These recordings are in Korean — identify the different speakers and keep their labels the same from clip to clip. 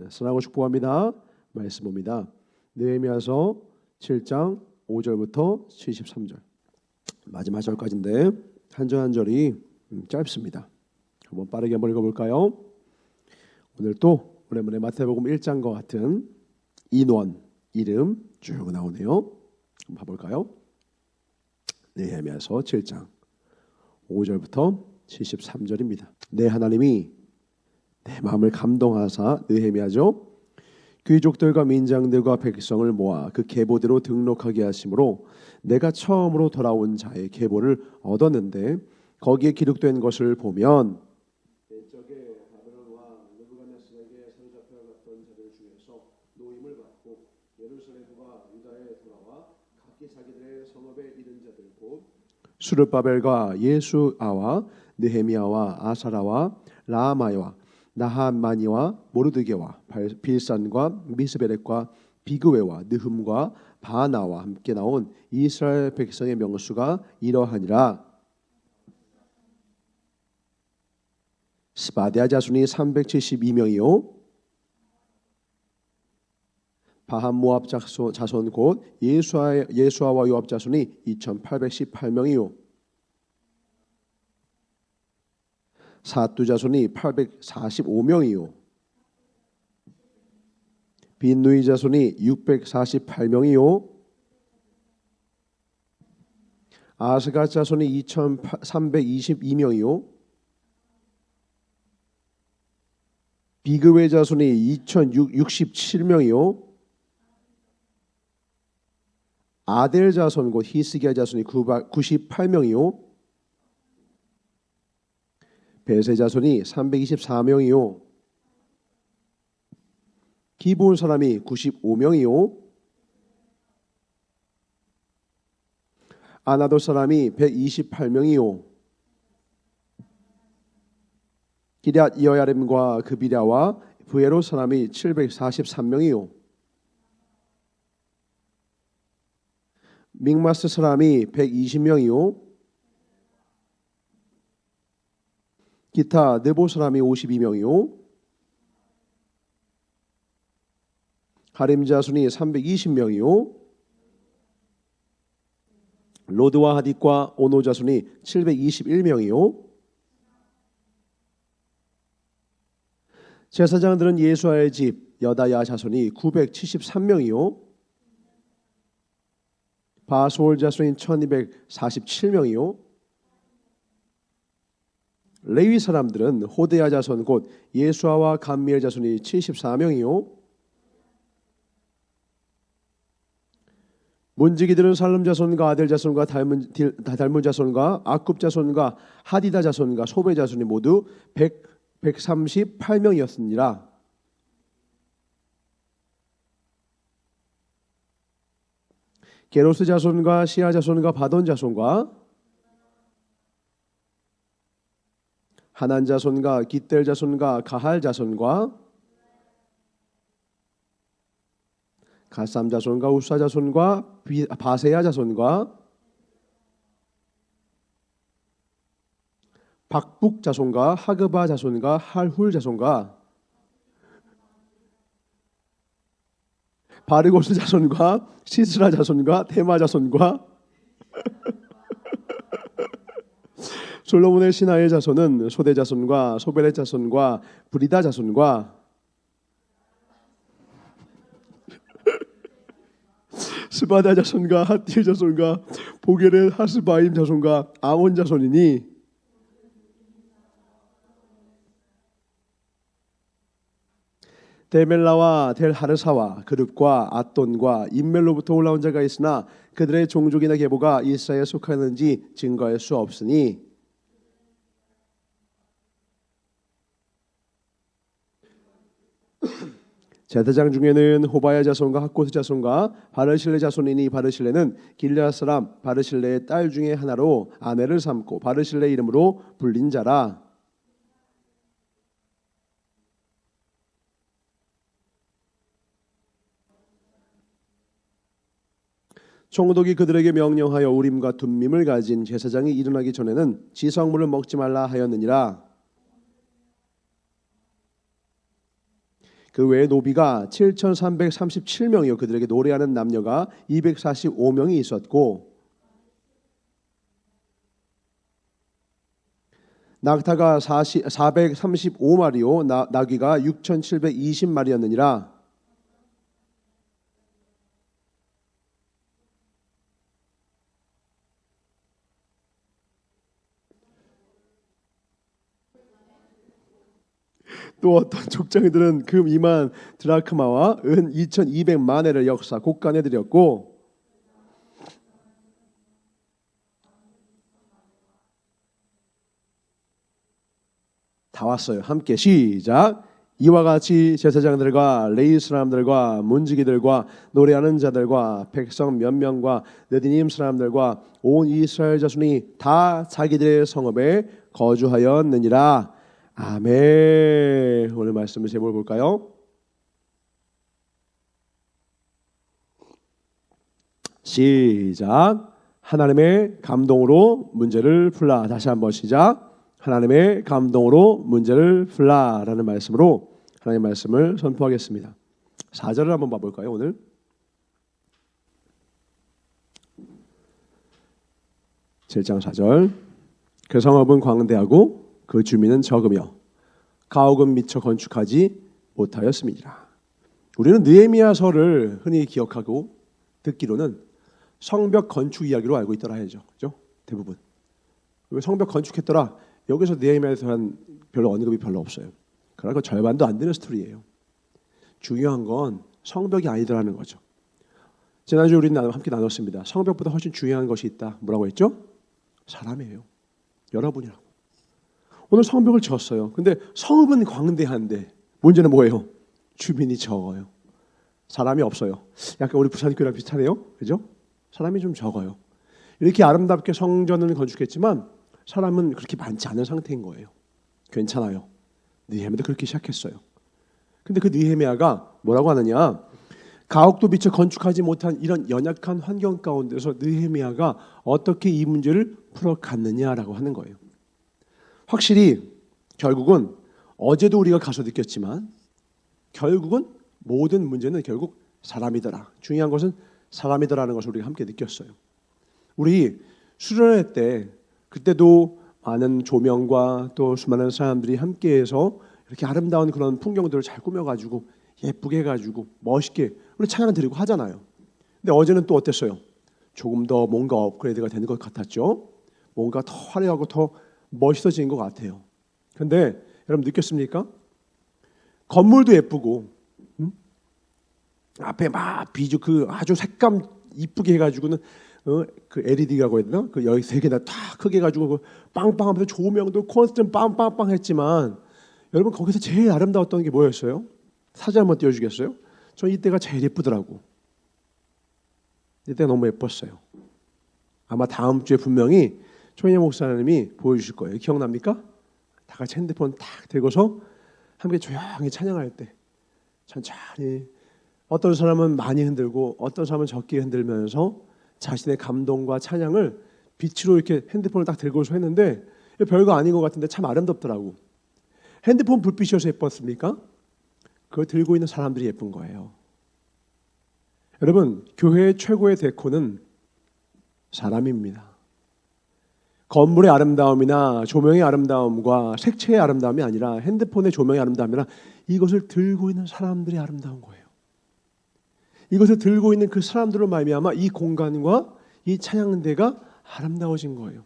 Speaker 1: 사랑하고 축복합니다. 말씀 봅니다. 느헤미야서 7장 5절부터 73절 마지막 절까지인데 한 절 한 절이 짧습니다. 한번 빠르게 한번 읽어볼까요? 오늘 또 오랜만에 마태복음 1장과 같은 인원, 이름 쭉 나오네요. 한번 봐볼까요? 느헤미야서 7장 5절부터 73절입니다. 내 하나님이 내 마음을 감동하사 느헤미야죠. 귀족들과 민장들과 백성을 모아 그 계보대로 등록하게 하심으로 내가 처음으로 돌아온 자의 계보를 얻었는데 거기에 기록된 것을 보면 옛적에 바벨론과 느부갓네살에게 사로잡혀갔던 자들 중에서 노임을 받고 예루살렘과 유다에 돌아와 각기 자기들의 성읍에 이른 자들 곧 수르바벨과 예수아와 느헤미야와 아사라와 라마야와 나하만이와 모르드게와 빌산과 미스베렉과 비그웨와 느흠과 바나와 함께 나온 이스라엘 백성의 명수가 이러하니라. 스바디아 자손이 372명이요 바한 모압 자손 곧 예수아와 요압 자손이 2818명이요 사뚜 자손이 845명이요 빈누이 자손이 648명이요 아스가 자손이 2322명이요 비그웨 자손이 2067명이요 아델 자손 곧 히스기야 자손이 98명이요 베세 자손이 324명이요 기브온 사람이 95명이요 아나도 사람이 128명이요 기럇 여야림과 그비랴와 브에로 사람이 743명이요 믹마스 사람이 120명이요 기타 느보 사람이 52명이요 하림 자손이 320명이요 로드와 하딧과 오노 자손이 721명이요 제사장들은 예수아의 집 여다야 자손이 973명이요 바소올 자손인 1247명이요 레위 사람들은 호데야 자손 곧 예수아와 감미엘 자손이 74명이요 문지기들은 살름 자손과 아델 자손과 달문 자손과 아굽 자손과 하디다 자손과 소베 자손이 모두 138명이었습니다. 게로스 자손과 시아 자손과 바돈 자손과 하난 자손과 깃델 자손과 가할 자손과 가삼 자손과 우사 자손과 바세야 자손과 박북 자손과 하그바 자손과 할훌 자손과 바르고스 자손과 시스라 자손과 테마 자손과 솔로몬의 신하의 자손은 소대 자손과 소벨의 자손과 브리다 자손과 스바다 자손과 하틸 자손과 보겔의 하스바임 자손과 아몬 자손이니 데멜라와 델하르사와 그룹과 앗돈과 인멜로부터 올라온 자가 있으나 그들의 종족이나 계보가 이스라엘에 속하는지 증거할 수 없으니 제사장 중에는 호바야 자손과 학고스 자손과 바르실레 자손이니 바르실레는 길르앗 사람 바르실레의 딸 중에 하나로 아내를 삼고 바르실레 이름으로 불린 자라. 총독이 그들에게 명령하여 우림과 둠밈을 가진 제사장이 일어나기 전에는 지성물을 먹지 말라 하였느니라. 그 외에 노비가 7,337명이요. 그들에게 노래하는 남녀가 245명이 있었고 낙타가 435마리요 나귀가 6,720마리였느니라. 또 어떤 족장이들은 금 2만 드라크마와 은 2,200만회를 역사 곡간에 드렸고 다 왔어요. 함께 시작. 이와 같이 제사장들과 레위 사람들과 문지기들과 노래하는 자들과 백성 몇 명과 느디님 사람들과 온 이스라엘 자손이 다 자기들의 성읍에 거주하였느니라. 아멘. 오늘 말씀을 제목을 볼까요? 시작. 하나님의 감동으로 문제를 풀라. 다시 한번 시작. 하나님의 감동으로 문제를 풀라라는 말씀으로 하나님의 말씀을 선포하겠습니다. 4절을 한번 봐볼까요? 오늘 7장 4절. 그 성읍은 광대하고 그 주민은 적으며 가옥은 미처 건축하지 못하였음이니라. 우리는 느헤미야서를 흔히 기억하고 듣기로는 성벽 건축 이야기로 알고 있더라 해야죠. 그죠? 대부분. 왜 성벽 건축했더라? 여기서 느헤미야서는 별로 언급이 별로 없어요. 그러니까 절반도 안 되는 스토리예요. 중요한 건 성벽이 아니더라는 거죠. 지난주 우리는 함께 나눴습니다. 성벽보다 훨씬 중요한 것이 있다. 뭐라고 했죠? 사람이에요. 여러분이라고. 오늘 성벽을 지었어요. 근데 성읍은 광대한데 문제는 뭐예요? 주민이 적어요. 사람이 없어요. 약간 우리 부산교회랑 비슷하네요. 그죠? 사람이 좀 적어요. 이렇게 아름답게 성전을 건축했지만 사람은 그렇게 많지 않은 상태인 거예요. 괜찮아요. 느헤미야도 그렇게 시작했어요. 근데 그 느헤미야가 뭐라고 하느냐? 가옥도 미처 건축하지 못한 이런 연약한 환경 가운데서 느헤미야가 어떻게 이 문제를 풀어갔느냐라고 하는 거예요. 확실히 결국은 어제도 우리가 가서 느꼈지만 결국은 모든 문제는 결국 사람이더라. 중요한 것은 사람이더라는 것을 우리가 함께 느꼈어요. 우리 수련회 때 그때도 많은 조명과 또 수많은 사람들이 함께해서 이렇게 아름다운 그런 풍경들을 잘 꾸며가지고 예쁘게 해가지고 멋있게 우리 찬양 드리고 하잖아요. 근데 어제는 또 어땠어요? 조금 더 뭔가 업그레이드가 되는 것 같았죠. 뭔가 더 화려하고 더 멋있어진 것 같아요. 근데 여러분 느꼈습니까? 건물도 예쁘고 앞에 막 비주 그 아주 색감 이쁘게 해가지고는 그 LED라고 해야 되나? 그 여기 세 개나 다 크게 해가지고 그 빵빵하면서 조명도 콘스트는 빵빵빵 했지만 여러분 거기서 제일 아름다웠던 게 뭐였어요? 사진 한번 띄워주겠어요? 저 이때가 제일 예쁘더라고. 이때가 너무 예뻤어요. 아마 다음 주에 분명히 초인혜 목사님이 보여주실 거예요. 기억납니까? 다 같이 핸드폰 탁 들고서 함께 조용히 찬양할 때 천천히 어떤 사람은 많이 흔들고 어떤 사람은 적게 흔들면서 자신의 감동과 찬양을 빛으로 이렇게 핸드폰을 딱 들고서 했는데 별거 아닌 것 같은데 참 아름답더라고. 핸드폰 불빛이어서 예뻤습니까? 그걸 들고 있는 사람들이 예쁜 거예요. 여러분, 교회의 최고의 데코는 사람입니다. 건물의 아름다움이나 조명의 아름다움과 색채의 아름다움이 아니라 핸드폰의 조명의 아름다움이나 이것을 들고 있는 사람들이 아름다운 거예요. 이것을 들고 있는 그 사람들로 말미암아 이 공간과 이 찬양대가 아름다워진 거예요.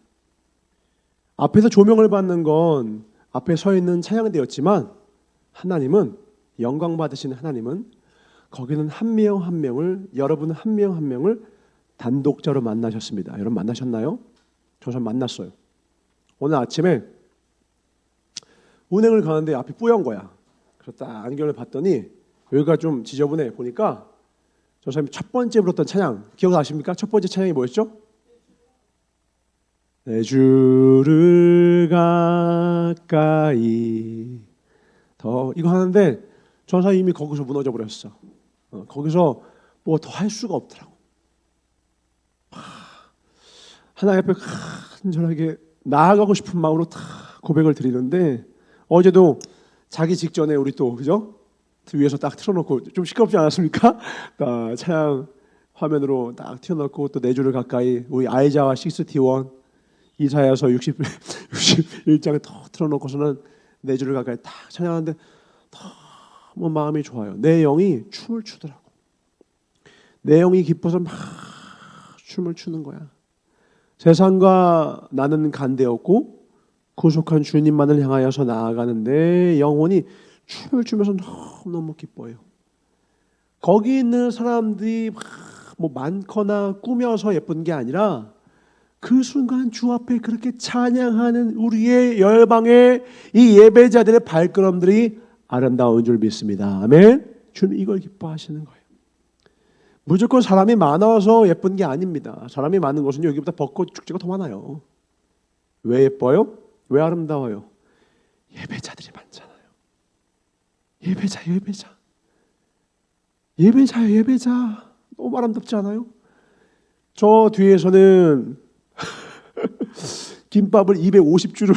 Speaker 1: 앞에서 조명을 받는 건 앞에 서 있는 찬양대였지만 하나님은 영광 받으시는 하나님은 거기는 한 명 한 명을 여러분 한 명 한 명을 단독자로 만나셨습니다. 여러분 만나셨나요? 저는 만났어요. 오늘 아침에 운행을 가는데 앞이 뿌연 거야. 그래서 딱 안경을 봤더니 여기가 좀 지저분해. 보니까 저 사람이 첫 번째 불렀던 찬양 기억나십니까? 첫 번째 찬양이 뭐였죠? 내 주를 가까이 더 이거 하는데 저 사람이 이미 거기서 무너져 버렸어. 거기서 뭐 더 할 수가 없더라고. 하나님 앞에 간절하게 나아가고 싶은 마음으로 다 고백을 드리는데 어제도 자기 직전에 우리 또 그죠? 위에서 딱 틀어놓고 좀 시끄럽지 않았습니까? 찬양 화면으로 딱 튀어놓고 또 4주를 가까이 우리 아이자와 61 이사야서 61장에 더 틀어놓고서는 4주를 가까이 딱 찬양하는데 너무 마음이 좋아요. 내 영이 춤을 추더라고. 내 영이 기뻐서 막 춤을 추는 거야. 세상과 나는 간대었고 구속한 주님만을 향하여서 나아가는데 영혼이 춤을 추면서 너무너무 기뻐요. 거기 있는 사람들이 뭐 많거나 꾸며서 예쁜 게 아니라 그 순간 주 앞에 그렇게 찬양하는 우리의 열방의 이 예배자들의 발걸음들이 아름다운 줄 믿습니다. 아멘. 주님 이걸 기뻐하시는 거예요. 무조건 사람이 많아서 예쁜 게 아닙니다. 사람이 많은 것은 여기보다 벚꽃 축제가 더 많아요. 왜 예뻐요? 왜 아름다워요? 예배자들이 많잖아요. 예배자. 너무 아름답지 않아요? 저 뒤에서는 김밥을 250줄을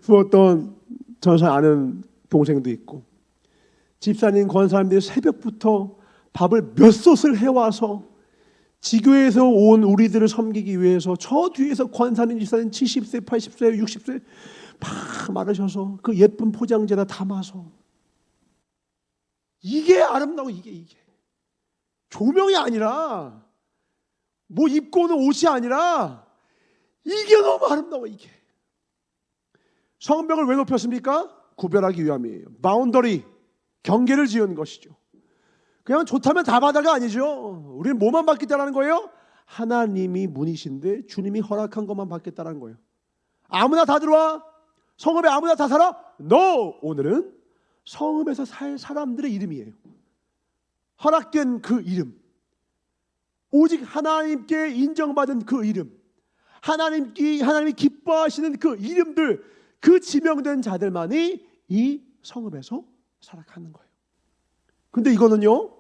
Speaker 1: 부었던 저를 아는 동생도 있고, 집사님, 권사님들이 새벽부터 밥을 몇 솥을 해와서 지교에서 온 우리들을 섬기기 위해서 저 뒤에서 권사님, 집사님 70세, 80세, 60세 막 마르셔서 그 예쁜 포장지에다 담아서, 이게 아름다워. 이게 조명이 아니라 뭐 입고 오는 옷이 아니라 이게 너무 아름다워. 이게 성벽을 왜 높였습니까? 구별하기 위함이에요. 바운더리, 경계를 지은 것이죠. 그냥 좋다면 다 받아가 아니죠. 우리는 뭐만 받겠다라는 거예요? 하나님이 문이신데 주님이 허락한 것만 받겠다라는 거예요. 아무나 다 들어와? 성읍에 아무나 다 살아? No! 오늘은 성읍에서 살 사람들의 이름이에요. 허락된 그 이름, 오직 하나님께 인정받은 그 이름, 하나님이 기뻐하시는 그 이름들, 그 지명된 자들만이 이 성읍에서 살아가는 거예요. 근데 이거는요,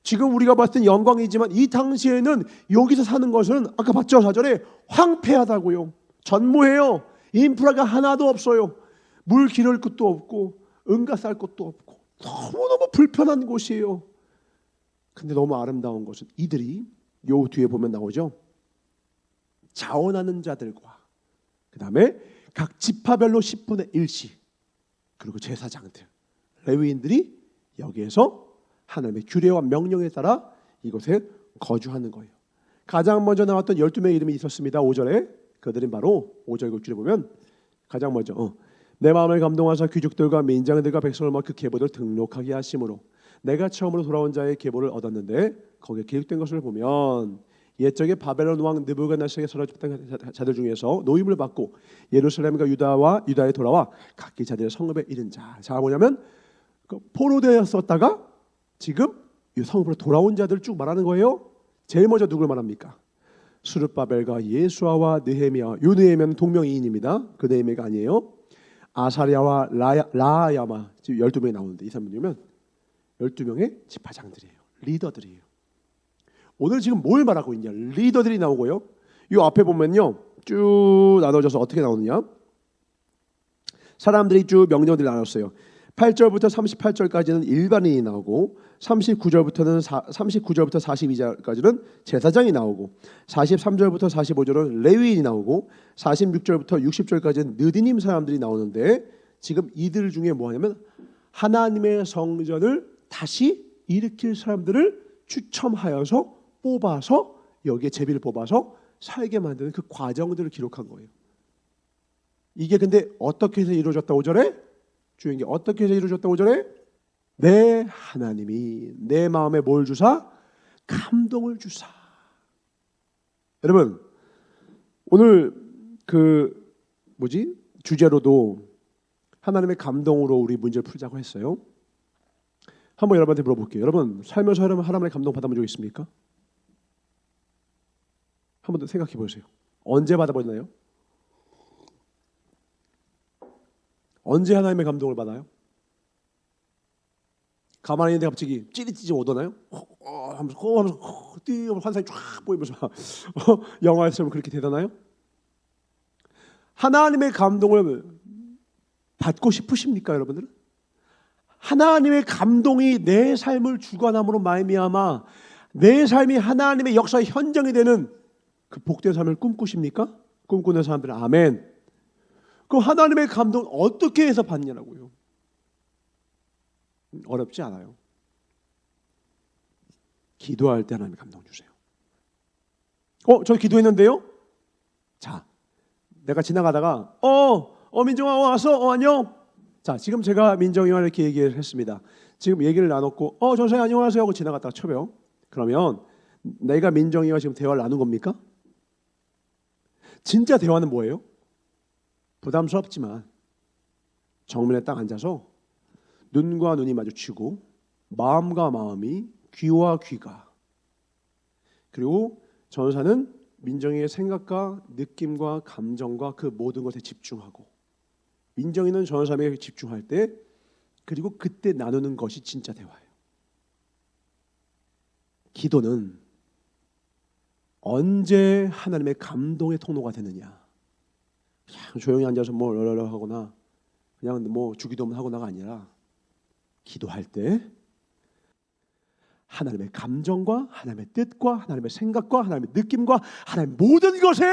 Speaker 1: 지금 우리가 봤을 땐 영광이지만 이 당시에는 여기서 사는 것은 아까 봤죠? 4절에 황폐하다고요. 전무해요. 인프라가 하나도 없어요. 물 기를 곳도 없고 은가 쌀 곳도 없고 너무너무 불편한 곳이에요. 근데 너무 아름다운 것은 이들이 요 뒤에 보면 나오죠. 자원하는 자들과 그 다음에 각 지파별로 10분의 1씩, 그리고 제사장들, 레위인들이 여기에서 하나님의 규례와 명령에 따라 이곳에 거주하는 거예요. 가장 먼저 나왔던 12명의 이름이 있었습니다. 5절에 그들은 바로 5절 곡줄에 보면 가장 먼저 내 마음을 감동하사 귀족들과 민장들과 백성을 모아 그 계보를 등록하게 하심으로 내가 처음으로 돌아온 자의 계보를 얻었는데, 거기에 기록된 것을 보면 옛적에 바벨론 왕 느부갓네살에게 사로잡혔던 자들 중에서 노임을 받고 예루살렘과 유다에 돌아와 각기 자들의 성읍에 이른 자. 자, 뭐냐면 포로되었었다가 지금 이 성읍으로 돌아온 자들 쭉 말하는 거예요. 제일 먼저 누굴 말합니까? 스룹바벨과 예수아와 느헤미야. 요 느헤미야는 동명이인입니다. 그 느헤미야가 아니에요. 아사랴와 라야마. 지금 12명이 나오는데 이 사람들이면 12명의 지파장들이에요. 리더들이에요. 오늘 지금 뭘 말하고 있냐? 리더들이 나오고요. 이 앞에 보면요, 쭉 나눠져서 어떻게 나오느냐? 사람들이 쭉 명령들이 나눴어요. 8절부터 38절까지는 일반인이 나오고 39절부터 42절까지는 제사장이 나오고 43절부터 45절은 레위인이 나오고 46절부터 60절까지는 느디님 사람들이 나오는데, 지금 이들 중에 뭐하냐면 하나님의 성전을 다시 일으킬 사람들을 추첨하여서 뽑아서 여기에 제비를 뽑아서 살게 만드는 그 과정들을 기록한 거예요. 이게 근데 어떻게 해서 이루어졌다 5절에? 주인 게 어떻게 해서 이루어졌다 5절에? 내 하나님이 내 마음에 뭘 주사? 감동을 주사. 여러분, 오늘 주제로도 하나님의 감동으로 우리 문제를 풀자고 했어요. 한번 여러분한테 물어볼게요. 여러분, 살면서 하나님의 감동 받아본 적 있습니까? 한번 더 생각해 보세요. 언제 받아보나요? 언제 하나님의 감동을 받아요? 가만히 있는데 갑자기 찌릿찌릿 오더나요? 하면서 환상이 쫙 보이면서 영화에서 그렇게 되더나요? 하나님의 감동을 받고 싶으십니까, 여러분들은? 하나님의 감동이 내 삶을 주관함으로 말미암아 내 삶이 하나님의 역사의 현장이 되는 그 복된 삶을 꿈꾸십니까? 꿈꾸는 사람들은 아멘. 그 하나님의 감동 어떻게 해서 받냐라고요. 어렵지 않아요. 기도할 때 하나님의 감동 주세요. 저 기도했는데요? 자, 내가 지나가다가 민정아 왔어? 안녕. 자, 지금 제가 민정이와 이렇게 얘기를 했습니다. 지금 얘기를 나눴고 전사님 안녕하세요 하고 지나갔다가 쳐요. 그러면 내가 민정이와 지금 대화를 나눈 겁니까? 진짜 대화는 뭐예요? 부담스럽지만 정면에 딱 앉아서 눈과 눈이 마주치고 마음과 마음이 귀와 귀가, 그리고 전사는 민정이의 생각과 느낌과 감정과 그 모든 것에 집중하고 민정이는 전사에게 집중할 때, 그리고 그때 나누는 것이 진짜 대화예요. 기도는 언제 하나님의 감동의 통로가 되느냐? 그냥 조용히 앉아서 뭐 랄랄라 하거나 그냥 뭐 주기도문 하거나가 아니라 기도할 때 하나님의 감정과 하나님의 뜻과 하나님의 생각과 하나님의 느낌과 하나님의 모든 것에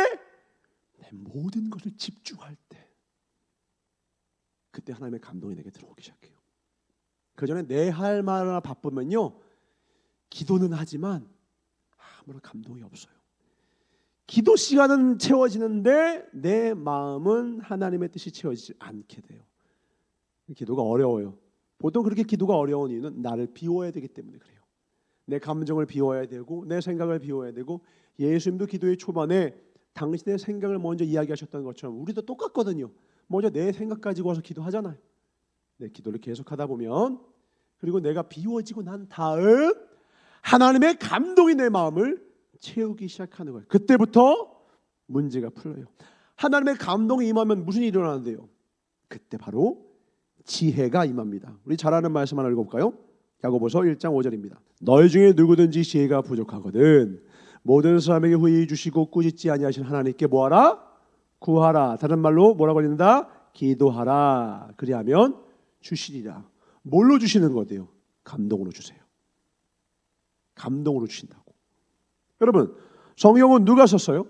Speaker 1: 내 모든 것을 집중할 때, 그때 하나님의 감동이 내게 들어오기 시작해요. 그 전에 내 할 말 하나 바쁘면요, 기도는 하지만 아무런 감동이 없어요. 기도 시간은 채워지는데 내 마음은 하나님의 뜻이 채워지지 않게 돼요. 기도가 어려워요. 보통 그렇게 기도가 어려운 이유는 나를 비워야 되기 때문에 그래요. 내 감정을 비워야 되고 내 생각을 비워야 되고, 예수님도 기도의 초반에 당신의 생각을 먼저 이야기하셨던 것처럼 우리도 똑같거든요. 먼저 내 생각 가지고 와서 기도하잖아요. 내 기도를 계속하다 보면, 그리고 내가 비워지고 난 다음 하나님의 감동이 내 마음을 채우기 시작하는 거예요. 그때부터 문제가 풀려요. 하나님의 감동이 임하면 무슨 일이 일어나는데요? 그때 바로 지혜가 임합니다. 우리 잘 아는 말씀 하나 읽어볼까요? 야고보서 1장 5절입니다. 너희 중에 누구든지 지혜가 부족하거든 모든 사람에게 후히 주시고 꾸짖지 아니하신 하나님께 뭐하라? 구하라. 다른 말로 뭐라고 읽는다? 기도하라. 그리하면 주시리라. 뭘로 주시는 거예요? 감동으로 주세요. 감동으로 주신다고. 여러분, 성경은 누가 썼어요?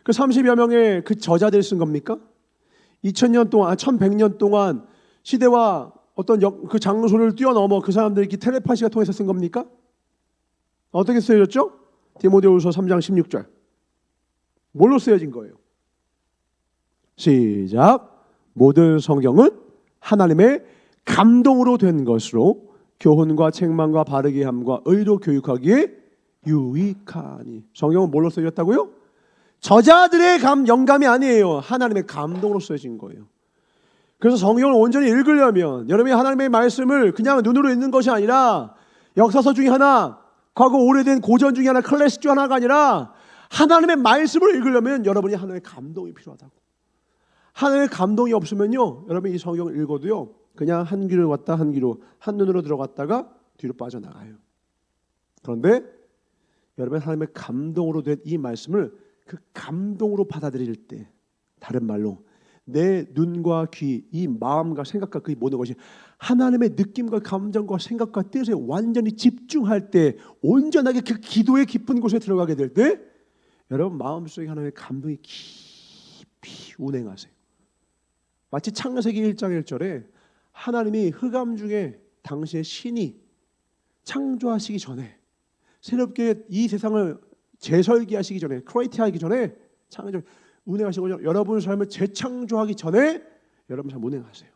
Speaker 1: 그 30여 명의 그 저자들이 쓴 겁니까? 2000년 동안, 1100년 동안 시대와 어떤 그 장소를 뛰어넘어 그 사람들이 텔레파시가 통해서 쓴 겁니까? 어떻게 쓰여졌죠? 디모데후서 3장 16절. 뭘로 쓰여진 거예요? 시작. 모든 성경은 하나님의 감동으로 된 것으로 교훈과 책망과 바르게 함과 의로 교육하기에 유익하니. 성경은 뭘로 쓰여졌다고요? 저자들의 영감이 아니에요. 하나님의 감동으로 쓰여진 거예요. 그래서 성경을 온전히 읽으려면 여러분이 하나님의 말씀을 그냥 눈으로 읽는 것이 아니라, 역사서 중에 하나, 과거 오래된 고전 중에 하나, 클래식 중 하나가 아니라 하나님의 말씀을 읽으려면 여러분이 하나님의 감동이 필요하다고. 하나님의 감동이 없으면요, 여러분 이 성경을 읽어도요, 그냥 한 귀로 왔다 한 귀로, 한 눈으로 들어갔다가 뒤로 빠져나가요. 그런데 여러분 하나님의 감동으로 된 이 말씀을 그 감동으로 받아들일 때, 다른 말로 내 눈과 귀, 이 마음과 생각과 그 모든 것이 하나님의 느낌과 감정과 생각과 뜻에 완전히 집중할 때, 온전하게 그 기도의 깊은 곳에 들어가게 될 때, 여러분 마음속에 하나님의 감동이 깊이 운행하세요. 마치 창세기 1장 1절에 하나님이 흑암 중에 당시의 신이 창조하시기 전에, 새롭게 이 세상을 재설계하시기 전에, 크리에이트하기 전에 창조 운행하시고, 여러분 삶을 재창조하기 전에 여러분 삶 운행하세요.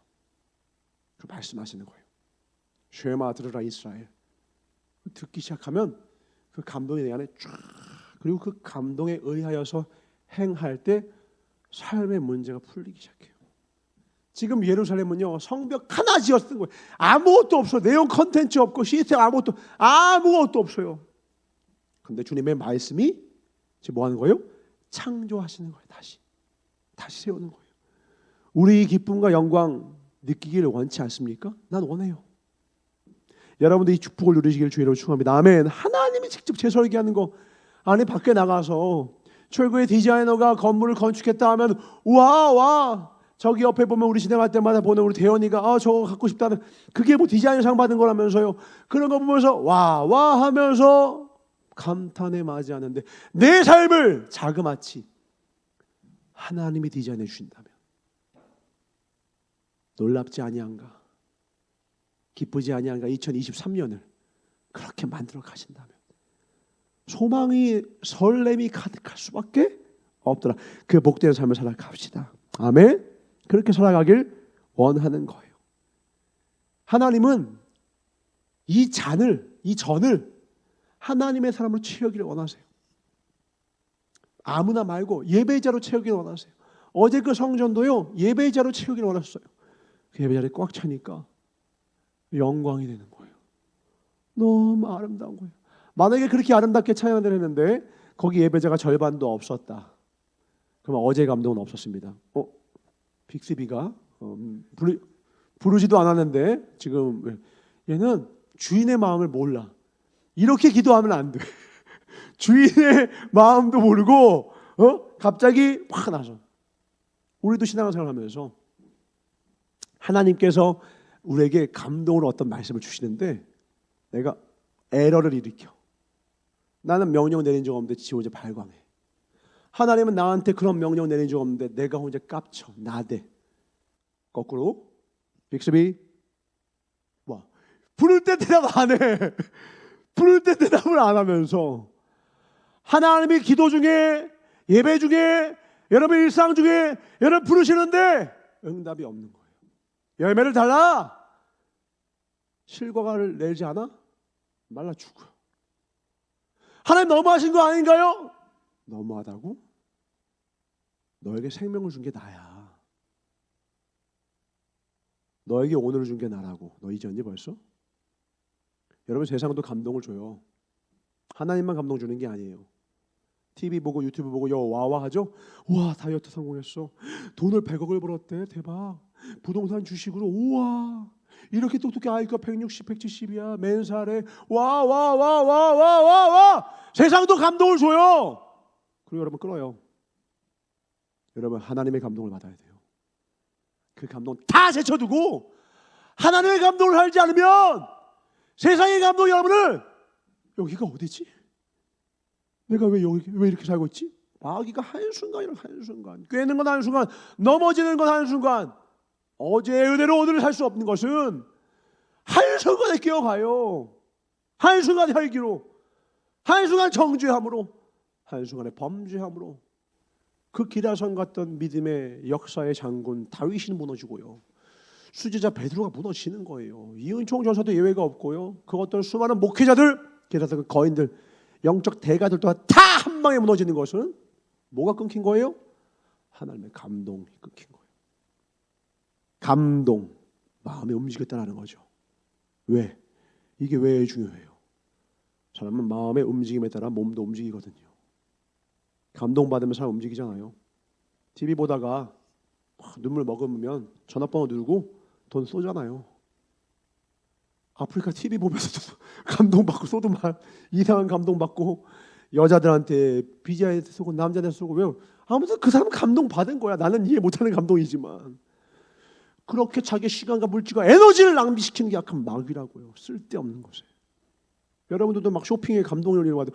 Speaker 1: 그 말씀하시는 거예요. 쉐마 들으라 이스라엘. 듣기 시작하면 그 감동이 내 안에 쫙, 그리고 그 감동에 의하여서 행할 때 삶의 문제가 풀리기 시작해요. 지금 예루살렘은요, 성벽 하나 지었던 거예요. 아무것도 없어. 내용 컨텐츠 없고 시스템 아무것도 없어요. 근데 주님의 말씀이 지금 뭐 하는 거예요? 창조하시는 거예요. 다시 세우는 거예요. 우리 기쁨과 영광 느끼기를 원치 않습니까? 난 원해요. 여러분들 이 축복을 누리시길 주의로 축원합니다. 아멘. 하나님이 직접 재설계하는 거, 아니 밖에 나가서 최고의 디자이너가 건물을 건축했다 하면 와 저기 옆에 보면 우리 진행할 때마다 보는 우리 대현이가 저거 갖고 싶다는 그게 뭐 디자인상 받은 거라면서요. 그런 거 보면서 와 하면서 감탄에 맞이하는데 내 삶을 자그마치 하나님이 디자인해 주신다면 놀랍지 아니한가? 기쁘지 아니한가? 2023년을 그렇게 만들어 가신다면 소망이 설렘이 가득할 수밖에 없더라. 그 복된 삶을 살아갑시다. 아멘. 그렇게 살아가길 원하는 거예요. 하나님은 이 전을 하나님의 사람으로 채우기를 원하세요. 아무나 말고 예배자로 채우기를 원하세요. 어제 그 성전도요 예배자로 채우기를 원하셨어요. 그 예배자리 꽉 차니까 영광이 되는 거예요. 너무 아름다운 거예요. 만약에 그렇게 아름답게 찬양을 했는데 거기 예배자가 절반도 없었다. 그러면 어제 감동은 없었습니다. 빅스비가 부르지도 않았는데 지금 얘는 주인의 마음을 몰라. 이렇게 기도하면 안 돼. 주인의 마음도 모르고 갑자기 확 나서. 우리도 신앙생활 하면서 하나님께서 우리에게 감동으로 어떤 말씀을 주시는데 내가 에러를 일으켜. 나는 명령 내린 적 없는데 지 혼자 발광해. 하나님은 나한테 그런 명령 내린 적 없는데 내가 혼자 깝쳐 나대. 거꾸로 빅스비 부를 때 대답 안 해. 부를 때 대답을 안 하면서 하나님이 기도 중에 예배 중에 여러분 일상 중에 여러분 부르시는데 응답이 없는 거예요. 열매를 달라. 실과를 내지 않아? 말라 죽어. 하나님 너무하신 거 아닌가요? 너무하다고? 너에게 생명을 준 게 나야. 너에게 오늘을 준 게 나라고. 너 잊었니 벌써? 여러분 세상도 감동을 줘요. 하나님만 감동 주는 게 아니에요. TV 보고 유튜브 보고 와와 하죠. 와 다이어트 성공했어. 돈을 100억을 벌었대. 대박. 부동산 주식으로 우와. 이렇게 똑똑해. IQ가 160, 170이야. 맨살에 와. 세상도 감동을 줘요. 그리고 여러분 끌어요. 여러분 하나님의 감동을 받아야 돼요. 그 감동 다 제쳐두고 하나님의 감동을 알지 않으면 세상의 감동이 여러분을 여기가 어디지? 내가 왜 이렇게 살고 있지? 마귀가 한순간이랑 한순간 꿰는 건 한순간 넘어지는 건 한순간 어제의 은혜로 오늘을 살 수 없는 것은 한순간에 깨어가요. 한순간 혈기로 한순간 정죄함으로 한순간에 범죄함으로 그 기라성 같던 믿음의 역사의 장군 다윗이 무너지고요. 수제자 베드로가 무너지는 거예요. 이은총 전사도 예외가 없고요. 그 어떤 수많은 목회자들, 게다가 그 거인들, 영적 대가들 또한 다 한 방에 무너지는 것은 뭐가 끊긴 거예요? 하나님의 감동이 끊긴 거예요. 감동, 마음이 움직였다는 거죠. 왜? 이게 왜 중요해요? 사람은 마음의 움직임에 따라 몸도 움직이거든요. 감동받으면 사람 움직이잖아요. TV 보다가 눈물 머금으면 전화번호 누르고 돈 쏘잖아요. 아프리카 TV 보면서도 감동받고 쏘더만 이상한 감동받고 여자들한테 비자한테 쏘고 남자한테 쏘고 왜? 아무튼 그 사람은 감동받은 거야. 나는 이해 못하는 감동이지만 그렇게 자기 시간과 물질과 에너지를 낭비시키는 게 약한 마귀라고요. 쓸데없는 것에. 여러분들도 막 쇼핑에 감동을 이루고 와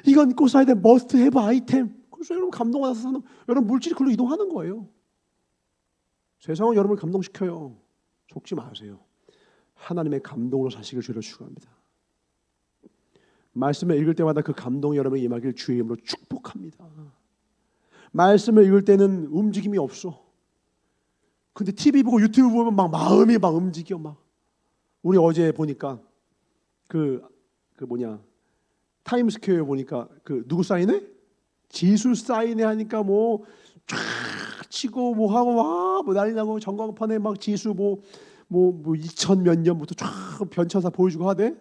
Speaker 1: 이건 꼭 사야 돼 머스트 해브 아이템. 그래서 여러분 감동받아서 사는 여러분 물질이 그걸로 이동하는 거예요. 세상은 여러분을 감동시켜요. 속지 마세요. 하나님의 감동으로 사시길 주를 축원합니다. 말씀을 읽을 때마다 그 감동이 여러분에게 임하길 주의 이름으로 축복합니다. 말씀을 읽을 때는 움직임이 없어. 근데 TV 보고 유튜브 보면 막 마음이 막 움직여 막. 우리 어제 보니까 그 타임스퀘어에 보니까 그 누구 사인회? 지수 사인회 하니까 뭐 쫙 치고 뭐 하고 뭐 난리 나고 전광판에 막 지수 뭐 2000 몇 년부터 쫙 변천사 보여주고 하대.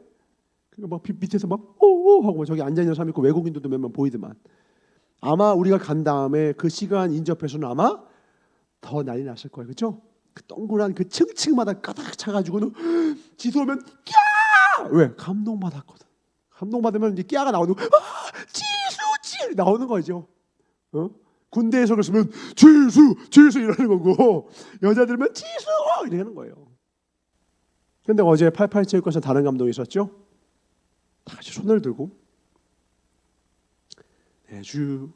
Speaker 1: 그러니까 막 밑에서 막 오오 하고 저기 앉아 있는 사람 있고 외국인들도 몇 명 보이더만. 아마 우리가 간 다음에 그 시간 인접해서는 아마 더 난리 났을 거예요. 그렇죠? 그 동그란 그 층층마다 가득 차가지고는 지수 오면 야! 왜? 감동받았거든. 감동받으면 이제 깨가 나오는 지수 나오는 거죠. 군대에서 그랬으면 지수 이러는 거고, 여자들면 지수 이러는 거예요. 근데 어제 88체육관에서 다른 감독이 있었죠. 다 같이 손을 들고 내주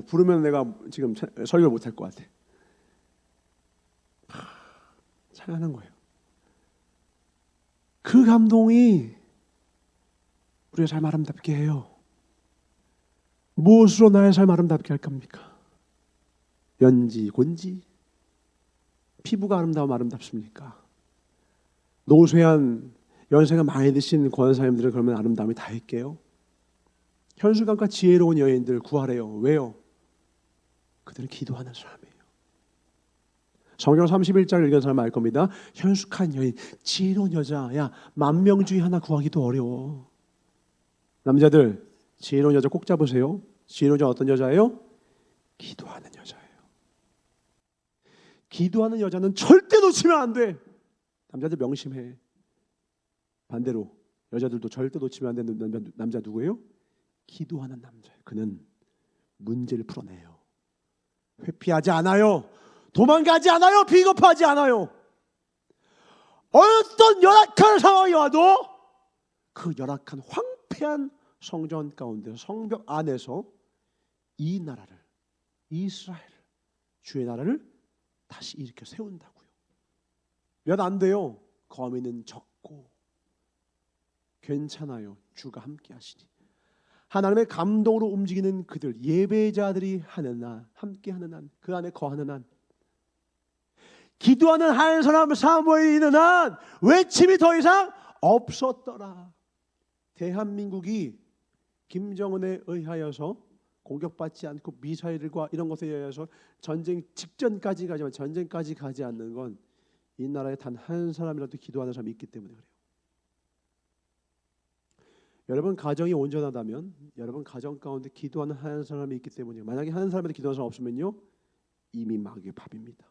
Speaker 1: 부르면 내가 지금 설교를 못할 것 같아. 찬양하는 거예요. 그 감동이 우리의 삶 아름답게 해요. 무엇으로 나의 삶 아름답게 할 겁니까? 연지, 곤지? 피부가 아름다우면 아름답습니까? 노쇠한 연세가 많이 드신 권사님들은 그러면 아름다움이 다 있게요. 현수감과 지혜로운 여인들 구하래요. 왜요? 그들은 기도하는 사람이에요. 성경 31장을 읽은 사람은 알 겁니다. 현숙한 여인, 지혜로운 여자. 야, 10,000명 중에 하나 구하기도 어려워. 남자들, 지혜로운 여자 꼭 잡으세요. 지혜로운 여자 어떤 여자예요? 기도하는 여자예요. 기도하는 여자는 절대 놓치면 안 돼. 남자들 명심해. 반대로 여자들도 절대 놓치면 안 되는 남자 누구예요? 기도하는 남자예요. 그는 문제를 풀어내요. 회피하지 않아요. 도망가지 않아요. 비겁하지 않아요. 어떤 열악한 상황이 와도 그 열악한 황폐한 성전 가운데 성벽 안에서 이 나라를, 이스라엘을, 주의 나라를 다시 일으켜 세운다고요. 몇 안 돼요. 거미는 적고 괜찮아요. 주가 함께 하시니. 하나님의 감동으로 움직이는 그들, 예배자들이 하는 한, 함께 하는 한, 그 안에 거하는 한, 기도하는 한 사람 사모에 있는 한 외침이 더 이상 없었더라. 대한민국이 김정은에 의하여서 공격받지 않고 미사일과 이런 것에 의해서 전쟁 직전까지 가지만 전쟁까지 가지 않는 건 이 나라에 단 한 사람이라도 기도하는 사람이 있기 때문에 그래요. 여러분 가정이 온전하다면, 여러분 가정 가운데 기도하는 한 사람이 있기 때문이에요. 만약에 한 사람한테 기도하는 사람 없으면요, 이미 마귀의 밥입니다.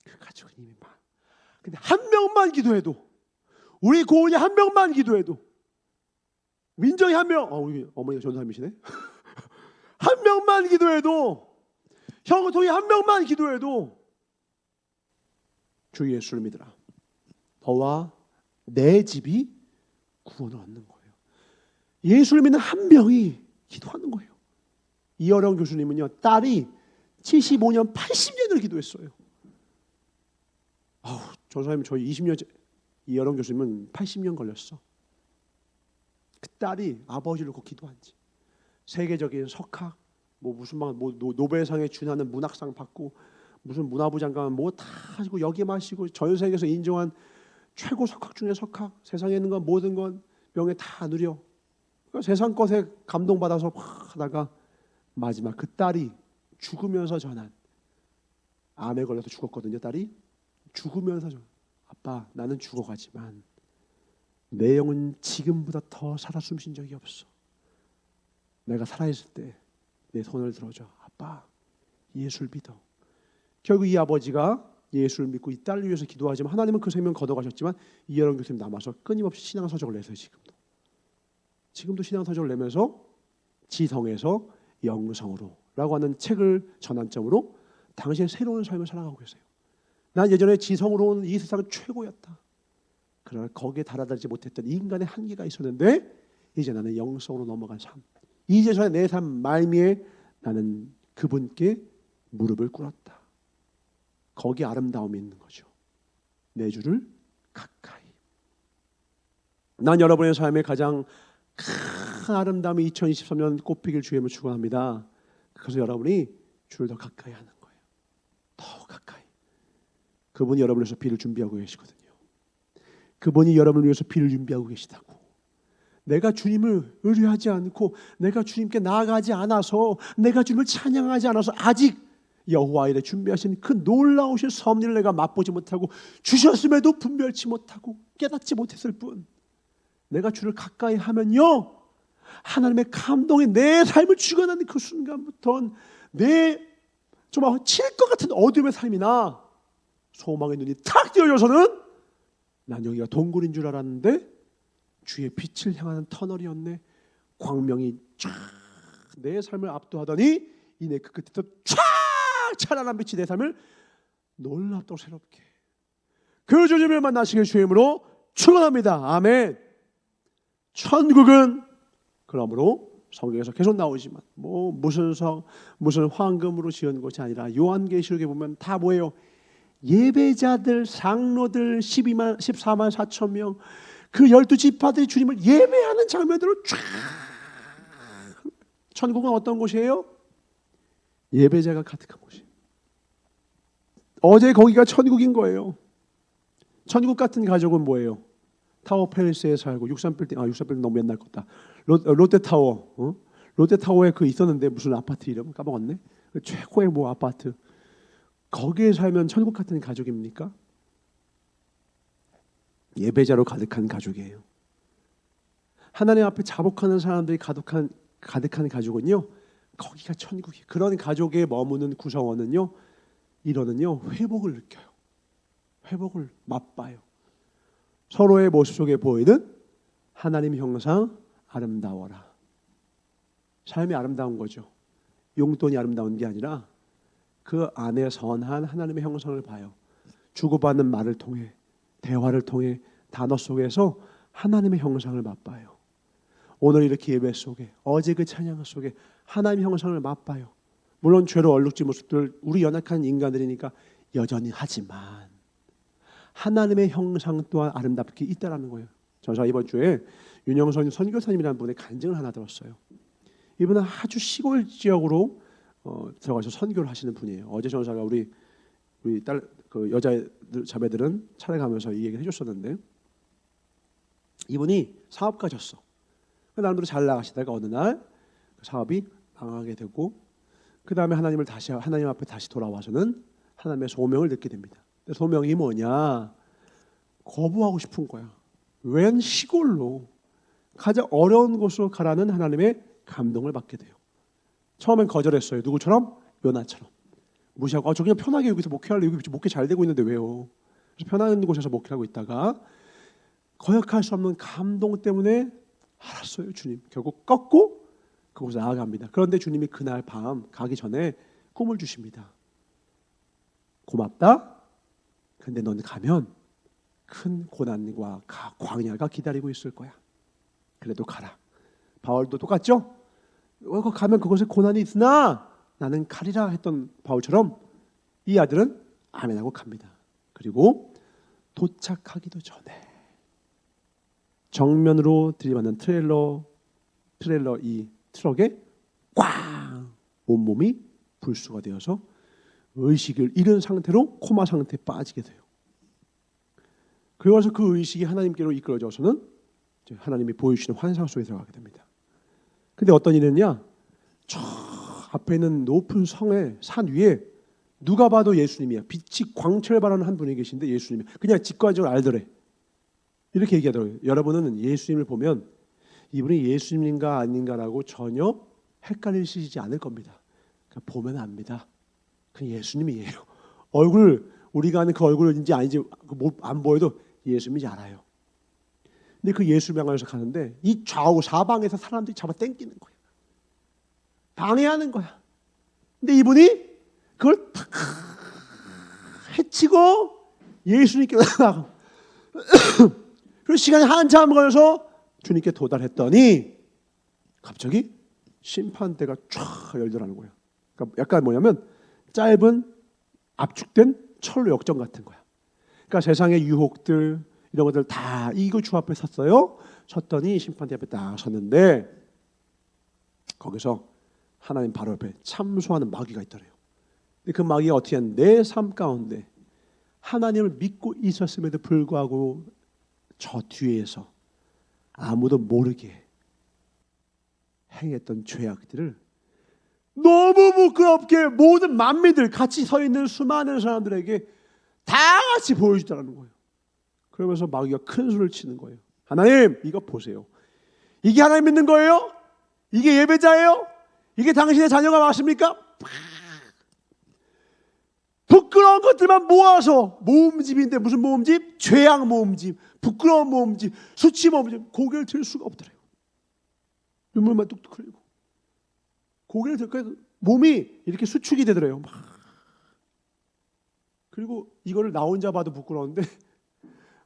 Speaker 1: 그 가족은 이미 막. 근데 한 명만 기도해도, 우리 고은이 한 명만 기도해도, 민정이 한 명, 우리 어머니가 전사님이시네. 한 명만 기도해도, 형통이 한 명만 기도해도 주 예수를 믿으라. 너와 내 집이 구원을 얻는 거예요. 예수를 믿는 한 명이 기도하는 거예요. 이어령 교수님은요, 딸이 75년, 80년을 기도했어요. 전사님 저희 20년째, 이어령 교수님은 80년 걸렸어. 그 딸이 아버지를 놓고 기도한지, 세계적인 석학, 무슨 노벨상에 준하는 문학상 받고, 무슨 문화부 장관 다 하시고, 여기 마시고, 전 세계에서 인정한 최고 석학 중에 석학, 세상에 있는 건 모든 건 명예 다 누려. 그러니까 세상 것에 감동받아서 하다가 마지막 그 딸이 죽으면서 전한, 암에 걸려서 죽었거든요. 딸이 죽으면서 아빠, 나는 죽어가지만 내 영은 지금보다 더 살아 숨쉰 적이 없어. 내가 살아있을 때 내 손을 들어줘. 아빠, 예수를 믿어. 결국 이 아버지가 예수를 믿고 이 딸을 위해서 기도하지만 하나님은 그 생명 걷어가셨지만 이여령 교수님 남아서 끊임없이 신앙서적을 내세요. 지금도 신앙서적을 내면서 지성에서 영성으로 라고 하는 책을 전환점으로 당신의 새로운 삶을 살아가고 계세요. 난 예전에 지성으로는 이 세상은 최고였다. 그러나 거기에 달아들지 못했던 인간의 한계가 있었는데 이제 나는 영성으로 넘어간 삶. 이제서야 내 삶 말미에 나는 그분께 무릎을 꿇었다. 거기에 아름다움이 있는 거죠. 내 주를 가까이. 난 여러분의 삶에 가장 큰 아름다움이 2023년 꽃피길 주임을 축원합니다. 그래서 여러분이 주를 더 가까이 하는 거예요. 더 가까이. 그분이 여러분을 위해서 비를 준비하고 계시거든요. 그분이 여러분을 위해서 비를 준비하고 계시다고. 내가 주님을 의뢰하지 않고, 내가 주님께 나아가지 않아서, 내가 주님을 찬양하지 않아서 아직 여호와 일에 준비하신 그 놀라우신 섭리를 내가 맛보지 못하고, 주셨음에도 분별치 못하고 깨닫지 못했을 뿐, 내가 주를 가까이 하면요, 하나님의 감동이 내 삶을 주관하는 그 순간부터 내 정말 칠 것 같은 어둠의 삶이나 소망의 눈이 탁 띄어져서는 난 여기가 동굴인 줄 알았는데 주의 빛을 향하는 터널이었네. 광명이 쫙 내 삶을 압도하더니 이내 그 끝에서 촥 찬란한 빛이 내 삶을 놀랍도록 새롭게 그 주님을 만나시길 주임으로 축원합니다. 아멘. 천국은 그러므로 성경에서 계속 나오지만 무슨 황금으로 지은 것이 아니라 요한계시록에 보면 다 뭐예요? 예배자들, 장로들 14만 4천 명, 그 12지파들이 주님을 예배하는 장면으로 쫙. 천국은 어떤 곳이에요? 예배자가 가득한 곳이에요. 어제 거기가 천국인 거예요. 천국 같은 가족은 뭐예요? 타워 팰리스에 살고 63빌딩, 63빌딩 너무 옛날 거다. 롯데타워, 롯데타워에 그 있었는데 무슨 아파트 이름 까먹었네. 최고의 뭐 아파트. 거기에 살면 천국 같은 가족입니까? 예배자로 가득한 가족이에요. 하나님 앞에 자복하는 사람들이 가득한 가족은요, 거기가 천국이에요. 그런 가족에 머무는 구성원은요, 이러는요, 회복을 느껴요. 회복을 맛봐요. 서로의 모습 속에 보이는 하나님 형상 아름다워라. 삶이 아름다운 거죠. 용돈이 아름다운 게 아니라 그 안에 선한 하나님의 형상을 봐요. 주고받는 말을 통해, 대화를 통해, 단어 속에서 하나님의 형상을 맛봐요. 오늘 이렇게 예배 속에, 어제 그 찬양 속에 하나님의 형상을 맛봐요. 물론 죄로 얼룩진 모습들 우리 연약한 인간들이니까 여전히 하지만 하나님의 형상 또한 아름답게 있다라는 거예요. 제가 이번 주에 윤영선 선교사님이라는 분의 간증을 하나 들었어요. 이분은 아주 시골 지역으로 들어가서 선교를 하시는 분이에요. 어제 전사가 우리 딸 그 여자 자매들은 찾아가면서 이 얘기를 해줬었는데, 이분이 사업가셨어. 나름대로 잘 나가시다가 어느 날 사업이 망하게 되고, 그 다음에 하나님 앞에 다시 돌아와서는 하나님의 소명을 듣게 됩니다. 소명이 뭐냐? 거부하고 싶은 거야. 웬 시골로 가장 어려운 곳으로 가라는 하나님의 감동을 받게 돼요. 처음엔 거절했어요. 누구처럼? 요나처럼. 무시하고 저 그냥 편하게 여기서 목회할래. 여기 목회 잘 되고 있는데 왜요? 그래서 편한 곳에서 목회하고 있다가 거역할 수 없는 감동 때문에 알았어요. 주님. 결국 꺾고 그곳에 나아갑니다. 그런데 주님이 그날 밤 가기 전에 꿈을 주십니다. 고맙다. 근데 넌 가면 큰 고난과 광야가 기다리고 있을 거야. 그래도 가라. 바울도 똑같죠? 가면 그곳에 고난이 있으나 나는 가리라 했던 바울처럼 이 아들은 아멘하고 갑니다. 그리고 도착하기도 전에 정면으로 들이받는 트레일러 이 트럭에 꽝! 온몸이 불수가 되어서 의식을 잃은 상태로 코마 상태에 빠지게 돼요. 그래서 그 의식이 하나님께로 이끌어져서는 하나님이 보여주시는 환상 속에 들어가게 됩니다. 근데 어떤 일이냐? 저 앞에 있는 높은 성의 산 위에 누가 봐도 예수님이야. 빛이 광철발하는 한 분이 계신데 예수님이 그냥 직관적으로 알더래. 이렇게 얘기하더라고요. 여러분은 예수님을 보면 이분이 예수님인가 아닌가라고 전혀 헷갈리시지 않을 겁니다. 그러니까 보면 압니다. 그냥 예수님이에요. 얼굴 우리가 아는 그 얼굴인지 아닌지 안 보여도 예수님인지 알아요. 근데 그 예수님 향해서 가는데 이 좌우 사방에서 사람들이 잡아 당기는 거야. 방해하는 거야. 근데 이분이 그걸 탁 해치고 예수님께 나가고 그리고 시간이 한참 걸려서 주님께 도달했더니 갑자기 심판대가 쫙 열더라는 거예요. 그러니까 약간 뭐냐면 짧은 압축된 철로 역정 같은 거야. 그러니까 세상의 유혹들 이런 것들 다 이거 주 앞에 섰어요. 섰더니 심판대 앞에 딱 섰는데 거기서 하나님 바로 옆에 참소하는 마귀가 있더래요. 근데 그 마귀가 어떻게 하냐면 내 삶 가운데 하나님을 믿고 있었음에도 불구하고 저 뒤에서 아무도 모르게 행했던 죄악들을 너무 부끄럽게 모든 만민들 같이 서 있는 수많은 사람들에게 다 같이 보여주더라는 거예요. 그러면서 마귀가 큰 소리를 치는 거예요. 하나님 이거 보세요. 이게 하나님 믿는 거예요? 이게 예배자예요? 이게 당신의 자녀가 맞습니까? 부끄러운 것들만 모아서 모음집인데 무슨 모음집? 죄악 모음집, 부끄러운 모음집, 수치 모음집 고개를 들 수가 없더래요. 눈물만 뚝뚝 흘리고 고개를 들고 몸이 이렇게 수축이 되더래요. 막. 그리고 이거를 나 혼자 봐도 부끄러운데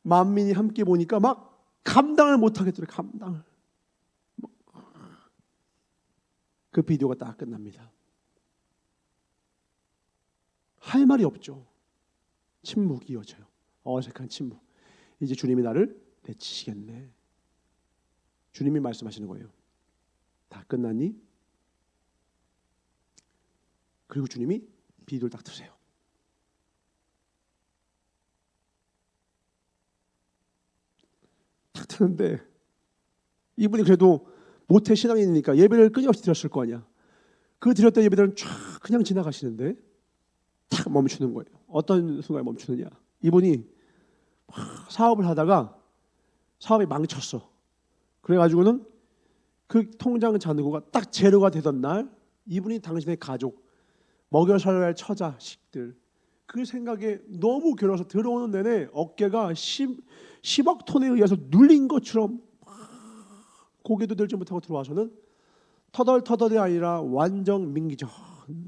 Speaker 1: 만민이 함께 보니까 막 감당을 못 하겠더래요. 감당을. 그 비디오가 딱 끝납니다. 할 말이 없죠. 침묵이 이어져요. 어색한 침묵. 이제 주님이 나를 내치시겠네. 주님이 말씀하시는 거예요. 다 끝났니? 그리고 주님이 비디오를 딱 트세요. 딱 트는데 이분이 그래도 모태 신앙인이니까 예배를 끊임없이 드렸을 거 아니야. 그 드렸던 예배들은 쫙 그냥 지나가시는데 탁 멈추는 거예요. 어떤 순간에 멈추느냐. 이분이 사업을 하다가 사업이 망쳤어. 그래가지고는 그 통장 잔고가 딱 제로가 되던 날 이분이 당신의 가족, 먹여 살려야 할 처자식들 그 생각에 너무 괴로워서 들어오는 내내 어깨가 10억 톤에 의해서 눌린 것처럼 고개도 들지 못하고 들어와서는 터덜터덜이 아니라 완전 민기적,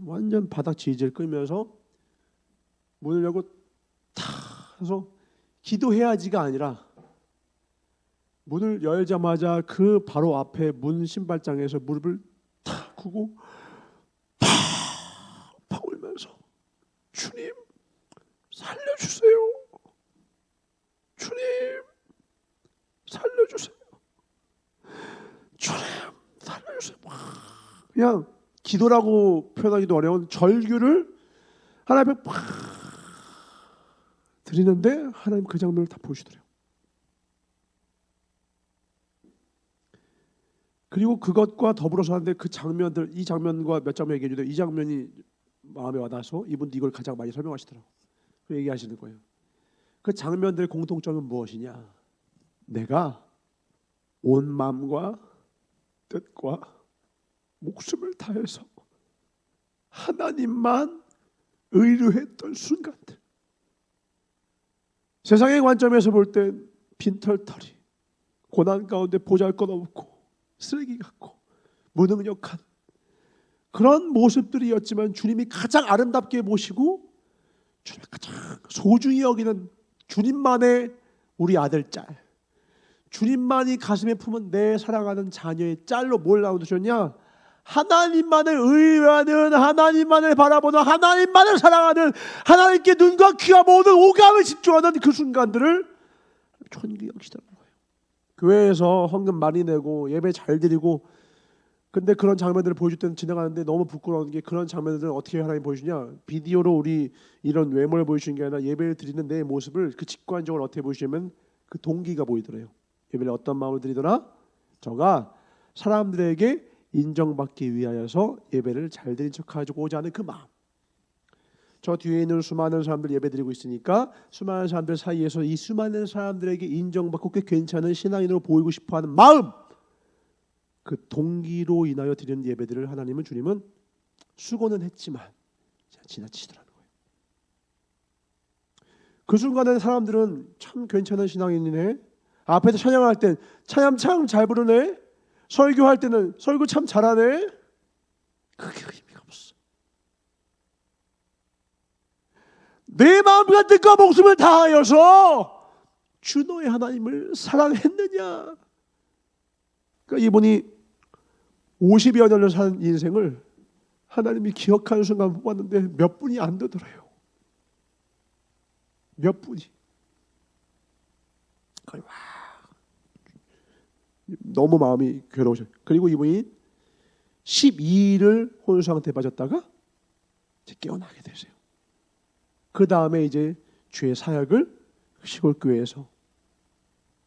Speaker 1: 완전 바닥 지지를 끌면서 문을 열고 탁 해서 기도해야지가 아니라 문을 열자마자 그 바로 앞에 문 신발장에서 무릎을 탁 꿇고 팍 울면서 주님 살려주세요. 주님 살려주세요. 주님 살려주세요. 그냥 기도라고 표현하기도 어려운 절규를 하나님 앞에 팍 드리는데 하나님 그 장면을 다 보시더래요. 그리고 그것과 더불어서 하는데 그 장면들, 이 장면과 몇 장면 얘기해 주는데 이 장면이 마음에 와닿아서 이분도 이걸 가장 많이 설명하시더라고요. 그 얘기하시는 거예요. 그 장면들의 공통점은 무엇이냐? 내가 온 마음과 뜻과 목숨을 다해서 하나님만 의뢰했던 순간들. 세상의 관점에서 볼 땐 빈털터리, 고난 가운데 보잘것없고 쓰레기 같고 무능력한 그런 모습들이었지만 주님이 가장 아름답게 보시고 주님이 가장 소중히 여기는 주님만의 우리 아들 짤, 주님만이 가슴에 품은 내 사랑하는 자녀의 짤로 뭘 나누셨냐? 하나님만을 의뢰하는, 하나님만을 바라보는, 하나님만을 사랑하는, 하나님께 눈과 귀와 모든 오감을 집중하는 그 순간들을 존귀 여기시더라는 거예요. 교회에서 헌금 많이 내고 예배 잘 드리고, 근데 그런 장면들을 보여줄 때는 지나가는데 너무 부끄러운 게 그런 장면들을 어떻게 하나님 보여주냐? 비디오로 우리 이런 외모를 보여주는 게 아니라 예배를 드리는 내 모습을 그 직관적으로 어떻게 보여주냐면 그 동기가 보이더래요. 예배를 어떤 마음으로 드리더라? 저가 사람들에게 인정받기 위하여서 예배를 잘 드린 척하고자 하는 그 마음. 저 뒤에 있는 수많은 사람들 예배 드리고 있으니까 수많은 사람들 사이에서 이 수많은 사람들에게 인정받고 꽤 괜찮은 신앙인으로 보이고 싶어하는 마음, 그 동기로 인하여 드리는 예배들을 하나님은, 주님은 수고는 했지만 지나치시더라는 거예요. 그 순간에 사람들은 참 괜찮은 신앙인이네, 앞에서 찬양할 땐 찬양 참 잘 부르네, 설교할 때는 설교 참 잘하네, 그게 의미가 없어. 내 마음과 뜻과 목숨을 다하여서 주 너의 하나님을 사랑했느냐. 그러니까 이분이 50여 년을 산 인생을 하나님이 기억하는 순간 뽑았는데 몇 분이 안 되더래요. 몇 분이. 너무 마음이 괴로우셔요. 그리고 이분이 12일을 혼수 상태에 빠졌다가 이제 깨어나게 되세요. 그 다음에 이제 주의 사역을 시골 교회에서,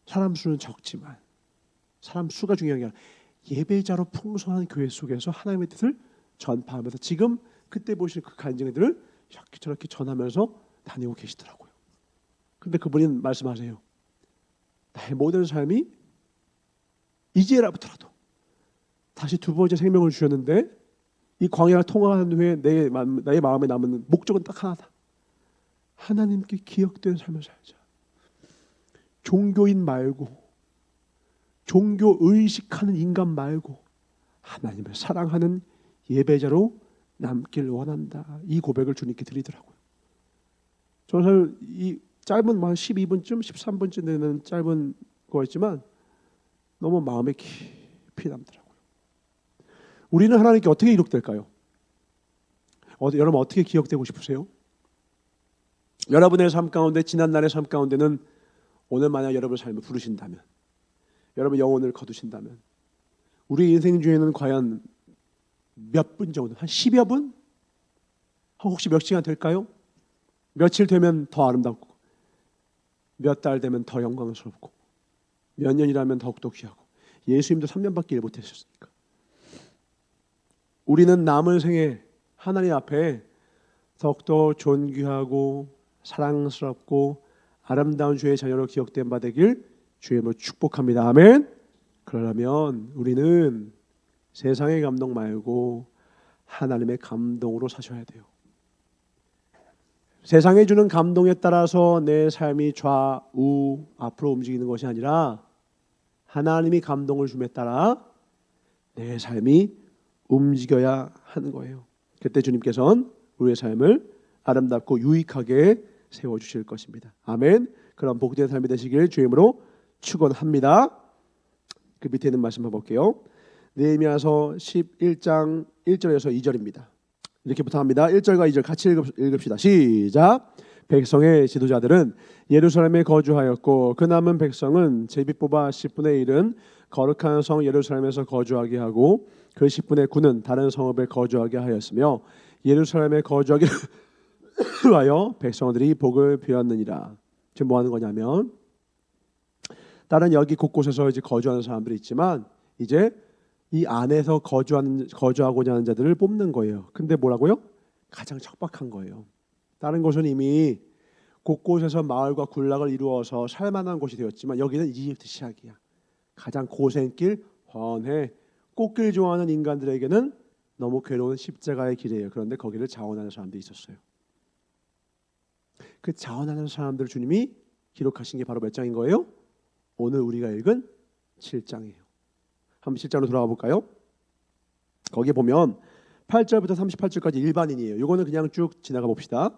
Speaker 1: 사람 수는 적지만 사람 수가 중요한 게 아니라 예배자로 풍성한 교회 속에서 하나님의 뜻을 전파하면서 지금 그때 보시는 그 간증들을 이렇게 저렇게 전하면서 다니고 계시더라고요. 근데 그분이 말씀하세요. 나의 모든 삶이 이제라부터라도 다시 두 번째 생명을 주셨는데 이 광야를 통과한 후에 나의 마음에 남은 목적은 딱 하나다. 하나님께 기억되는 삶을 살자. 종교인 말고, 종교 의식하는 인간 말고 하나님을 사랑하는 예배자로 남길 원한다. 이 고백을 주님께 드리더라고요. 저는 사실 이 짧은 12분쯤 13분쯤 되는 짧은 거였지만 너무 마음에 깊이 남더라고요. 우리는 하나님께 어떻게 기록될까요? 여러분 어떻게 기억되고 싶으세요? 여러분의 삶 가운데, 지난날의 삶 가운데는 오늘 만약 여러분의 삶을 부르신다면, 여러분 영혼을 거두신다면 우리 인생 중에는 과연 몇 분 정도, 한 10여 분? 혹시 몇 시간 될까요? 며칠 되면 더 아름답고, 몇 달 되면 더 영광스럽고, 몇 년이라면 더욱더 귀하고. 예수님도 3년밖에 일 못하셨으니까. 우리는 남은 생에 하나님 앞에 더욱더 존귀하고 사랑스럽고 아름다운 주의 자녀로 기억된 바 되길 주님으로 축복합니다. 아멘. 그러려면 우리는 세상의 감동 말고 하나님의 감동으로 사셔야 돼요. 세상에 주는 감동에 따라서 내 삶이 좌우 앞으로 움직이는 것이 아니라 하나님이 감동을 줌에 따라 내 삶이 움직여야 하는 거예요. 그때 주님께서는 우리의 삶을 아름답고 유익하게 세워주실 것입니다. 아멘. 그럼 복된 삶이 되시길 주님으로 축원합니다. 그 밑에 있는 말씀 한번 볼게요. 느헤미야서 11장 1절에서 2절입니다. 이렇게부터 합니다. 1절과 2절 같이 읽읍시다. 시작. 백성의 지도자들은 예루살렘에 거주하였고 그 남은 백성은 제비 뽑아 10분의 1은 거룩한 성 예루살렘에서 거주하게 하고 그 10분의 9는 다른 성읍에 거주하게 하였으며 예루살렘에 거주하게 하여 백성들이 복을 비웠느니라. 지금 뭐 하는 거냐면 다른 여기 곳곳에서 이제 거주하는 사람들이 있지만 이제 이 안에서 거주하고자 하는 자들을 뽑는 거예요. 근데 뭐라고요? 가장 척박한 거예요. 다른 곳은 이미 곳곳에서 마을과 군락을 이루어서 살만한 곳이 되었지만 여기는 이집트 시작이야. 가장 고생길, 헌해, 꽃길 좋아하는 인간들에게는 너무 괴로운 십자가의 길이에요. 그런데 거기를 자원하는 사람들이 있었어요. 그 자원하는 사람들 주님이 기록하신 게 바로 몇 장인 거예요? 오늘 우리가 읽은 7장이에요. 한번 7장으로 돌아가 볼까요? 거기에 보면 8절부터 38절까지 일반인이에요. 이거는 그냥 쭉 지나가 봅시다.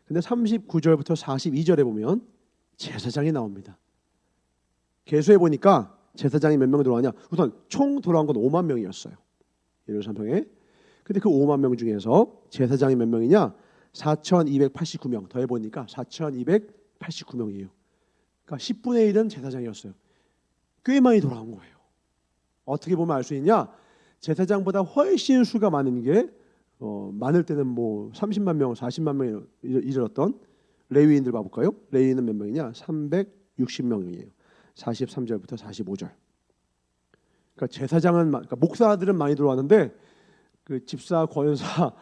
Speaker 1: 근데 39절부터 42절에 보면 제사장이 나옵니다. 계수해 보니까 제사장이 몇 명 들어가냐? 우선 총 돌아온 건 5만 명이었어요. 예루살렘에. 근데 그 5만 명 중에서 제사장이 몇 명이냐? 4,289명. 더해 보니까 4,289명이에요. 그러니까 10분의 1은 제사장이었어요. 꽤 많이 돌아온 거예요. 어떻게 보면 알 수 있냐? 제사장보다 훨씬 수가 많은 게 많을 때는 뭐 30만 명, 40만 명 이르렀던 레위인들 봐볼까요? 레위인은 몇 명이냐? 360명이에요. 43절부터 45절. 그러니까 제사장은, 그러니까 목사들은 많이 들어왔는데 그 집사, 권사,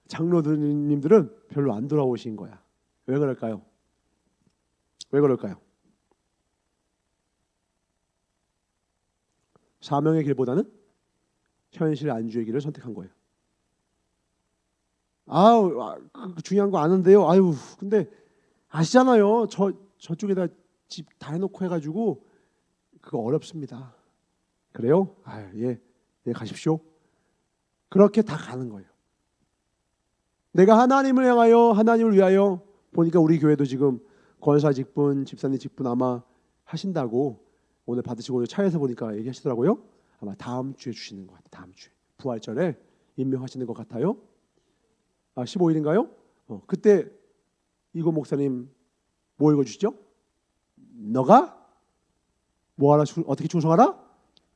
Speaker 1: 장로님들은 별로 안 돌아오신 거야. 왜 그럴까요? 왜 그럴까요? 사명의 길보다는 현실 안주의 길을 선택한 거예요. 중요한 거 아는데요. 근데 아시잖아요. 저쪽에다 집 다 해놓고 해가지고 그거 어렵습니다. 그래요? 예 가십시오. 그렇게 다 가는 거예요. 내가 하나님을 향하여, 하나님을 위하여 보니까 우리 교회도 지금 권사 직분, 집사님 직분 아마 하신다고 오늘 받으시고 오늘 차에서 보니까 얘기하시더라고요. 아마 다음 주에 주시는 것 같아요. 다음 주에 부활절에 임명하시는 것 같아요. 15일인가요? 그때 이고 목사님 뭐 읽어주시죠? 너가 뭐하라, 어떻게 충성하라?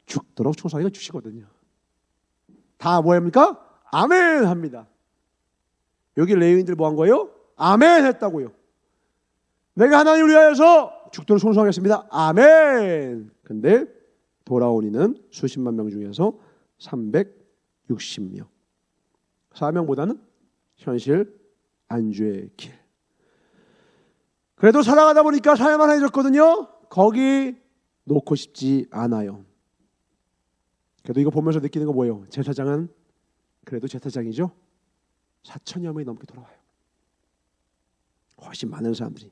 Speaker 1: 죽도록 충성하게 주시거든요. 다 뭐합니까? 아멘 합니다. 여기 레위인들 뭐 한 거예요? 아멘 했다고요. 내가 하나님을 위하여서 죽도록 충성하겠습니다. 아멘. 근데 돌아온 이는 수십만 명 중에서 360명. 사명보다는 현실 안주의 길. 그래도 살아가다 보니까 살만해졌거든요. 거기 놓고 싶지 않아요. 그래도 이거 보면서 느끼는 거 뭐예요? 제사장은 그래도 제사장이죠. 4천여 명이 넘게 돌아와요. 훨씬 많은 사람들이.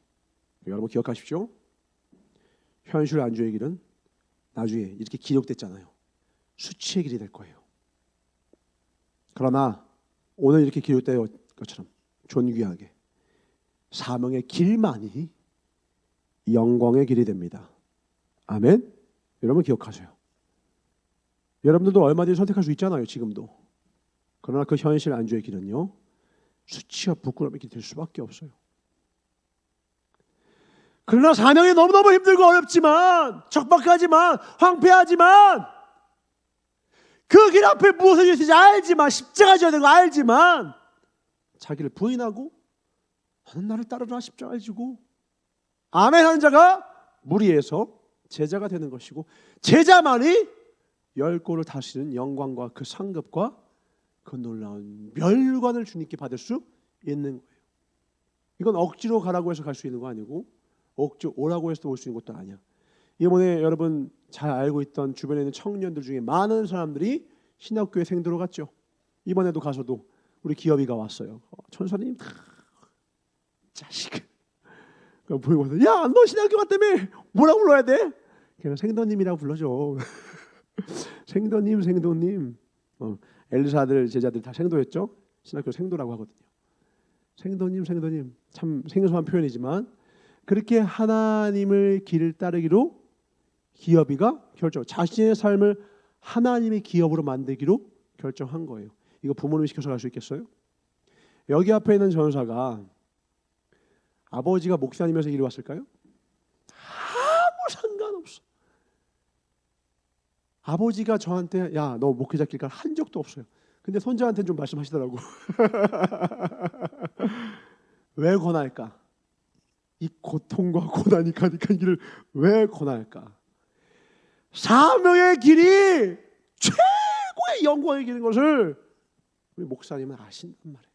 Speaker 1: 여러분 기억하십시오. 현실 안주의 길은 나중에 이렇게 기록됐잖아요. 수치의 길이 될 거예요. 그러나 오늘 이렇게 기록된 것처럼 존귀하게 사명의 길만이 영광의 길이 됩니다. 아멘. 여러분 기억하세요. 여러분들도 얼마든지 선택할 수 있잖아요. 지금도. 그러나 그 현실 안주의 길은요, 수치와 부끄러움의 길이 될 수밖에 없어요. 그러나 사명이 너무너무 힘들고 어렵지만, 척박하지만, 황폐하지만, 그 길 앞에 무엇을 있을지 알지만, 십자가 져야 되는 거 알지만, 자기를 부인하고 너는 나를 따르라 십자가를 지고 아멘 하는 자가 무리에서 제자가 되는 것이고, 제자만이 열고를 다스리는 영광과 그 상급과 그 놀라운 멸관을 주님께 받을 수 있는 거예요. 이건 억지로 가라고 해서 갈 수 있는 거 아니고, 억지로 오라고 해서 올 수 있는 것도 아니야. 이번에 여러분 잘 알고 있던 주변에 있는 청년들 중에 많은 사람들이 신학교에 생도로 갔죠. 이번에도 가서도 우리 기업이가 왔어요. 천사님 자식 보이고서, 야, 너 신학교 갔다며? 뭐라고 불러야 돼? 그냥 생도님이라고 불러줘. 생도님. 엘리사 아들 제자들 다 생도했죠. 신학교 생도라고 하거든요. 생도님. 참 생소한 표현이지만 그렇게 하나님을 길을 따르기로 기업이가 자신의 삶을 하나님의 기업으로 만들기로 결정한 거예요. 이거 부모님 시켜서 갈 수 있겠어요? 여기 앞에 있는 전사가 아버지가 목사님이어서 이리 왔을까요? 아무 상관없어. 아버지가 저한테 야, 너 목회자 길가 한 적도 없어요. 근데 손자한테는 좀 말씀하시더라고. 왜 권할까? 이 고통과 고난이 가득한 길을 왜 권할까? 사명의 길이 최고의 영광의 길인 것을 우리 목사님은 아신단 말이에요.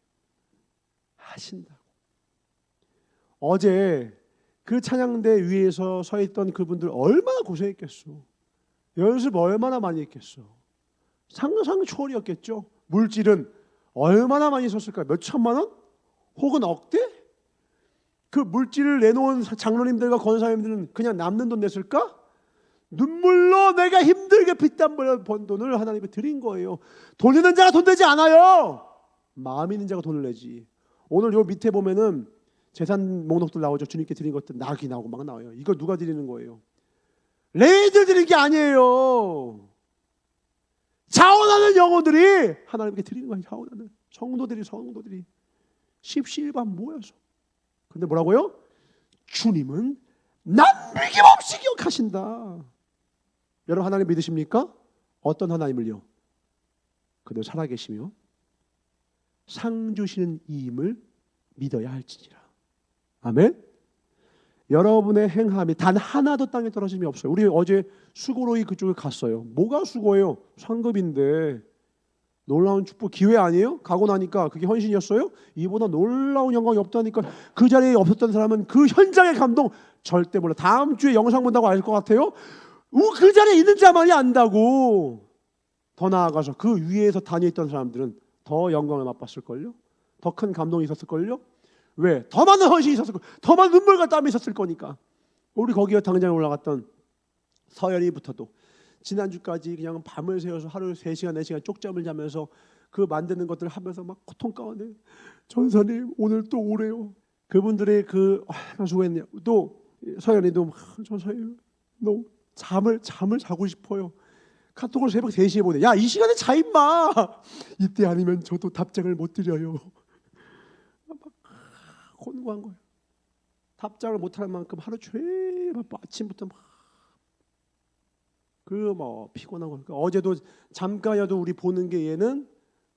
Speaker 1: 아신다고. 어제 그 찬양대 위에서 서 있던 그분들 얼마나 고생했겠어. 연습 얼마나 많이 했겠어. 상상 초월이었겠죠. 물질은 얼마나 많이 썼을까? 몇 천만 원? 혹은 억대? 그 물질을 내놓은 장로님들과 권사님들은 그냥 남는 돈 냈을까? 눈물로 내가 힘들게 피땀 흘려 번 돈을 하나님께 드린 거예요. 돈 있는 자가 돈 되지 않아요. 마음 있는 자가 돈을 내지. 오늘 요 밑에 보면은 재산 목록들 나오죠. 주님께 드린 것들 낙이 나오고 막 나와요. 이거 누가 드리는 거예요? 레이들 드리는 게 아니에요. 자원하는 영혼들이 하나님께 드리는 거예요. 자원하는 성도들이 십시일반 모여서. 근데 뭐라고요? 주님은 남김없이 기억하신다. 여러분 하나님 믿으십니까? 어떤 하나님을요? 그대로 살아계시며 상 주시는 이임을 믿어야 할지니라. 아멘. 여러분의 행함이 단 하나도 땅에 떨어짐이 없어요. 우리 어제 수고로이 그쪽에 갔어요. 뭐가 수고예요? 상급인데 놀라운 축복 기회 아니에요? 가고 나니까 그게 헌신이었어요? 이보다 놀라운 영광이 없다니까. 그 자리에 없었던 사람은 그 현장의 감동 절대 몰라. 다음 주에 영상 본다고 알 것 같아요? 그 자리에 있는 자만이 안다고. 더 나아가서 그 위에서 다녀있던 사람들은 더 영광을 맛봤을걸요? 더 큰 감동이 있었을걸요? 왜? 더 많은 헌신이 있었을 거예요. 더 많은 눈물과 땀이 있었을 거니까. 우리 거기에 당장에 올라갔던 서열이부터도 지난주까지 그냥 밤을 새워서 하루 3시간 4시간 쪽잠을 자면서 그 만드는 것들을 하면서 막 고통 가운데 전사님 오늘 또 오래요. 그분들의 그 수고했네요. 또 서연이도 전사님 너 잠을 자고 싶어요. 카톡을 새벽 3시에 보내. 야, 이 시간에 자 임마. 이때 아니면 저도 답장을 못 드려요. 막 혼고한 거예요. 답장을 못하는 만큼 하루 종일 아침부터 피곤하고. 그러니까 어제도 잠깐이라도 우리 보는 게 얘는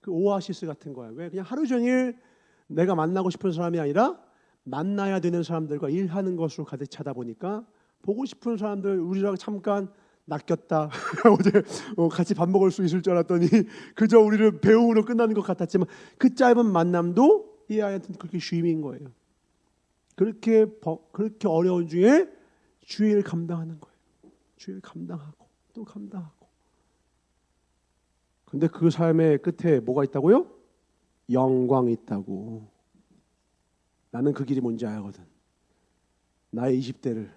Speaker 1: 그 오아시스 같은 거야. 왜? 그냥 하루 종일 내가 만나고 싶은 사람이 아니라 만나야 되는 사람들과 일하는 것으로 가득 차다 보니까 보고 싶은 사람들 우리랑 잠깐 낚였다. 어제 같이 밥 먹을 수 있을 줄 알았더니 그저 우리를 배웅으로 끝나는 것 같았지만 그 짧은 만남도 이 아이한테는 그렇게 쉼인 거예요. 그렇게 어려운 중에 주의를 감당하는 거예요. 주의를 감당하고 또 감당하고. 근데 그 삶의 끝에 뭐가 있다고요? 영광이 있다고. 나는 그 길이 뭔지 알거든. 나의 20대를,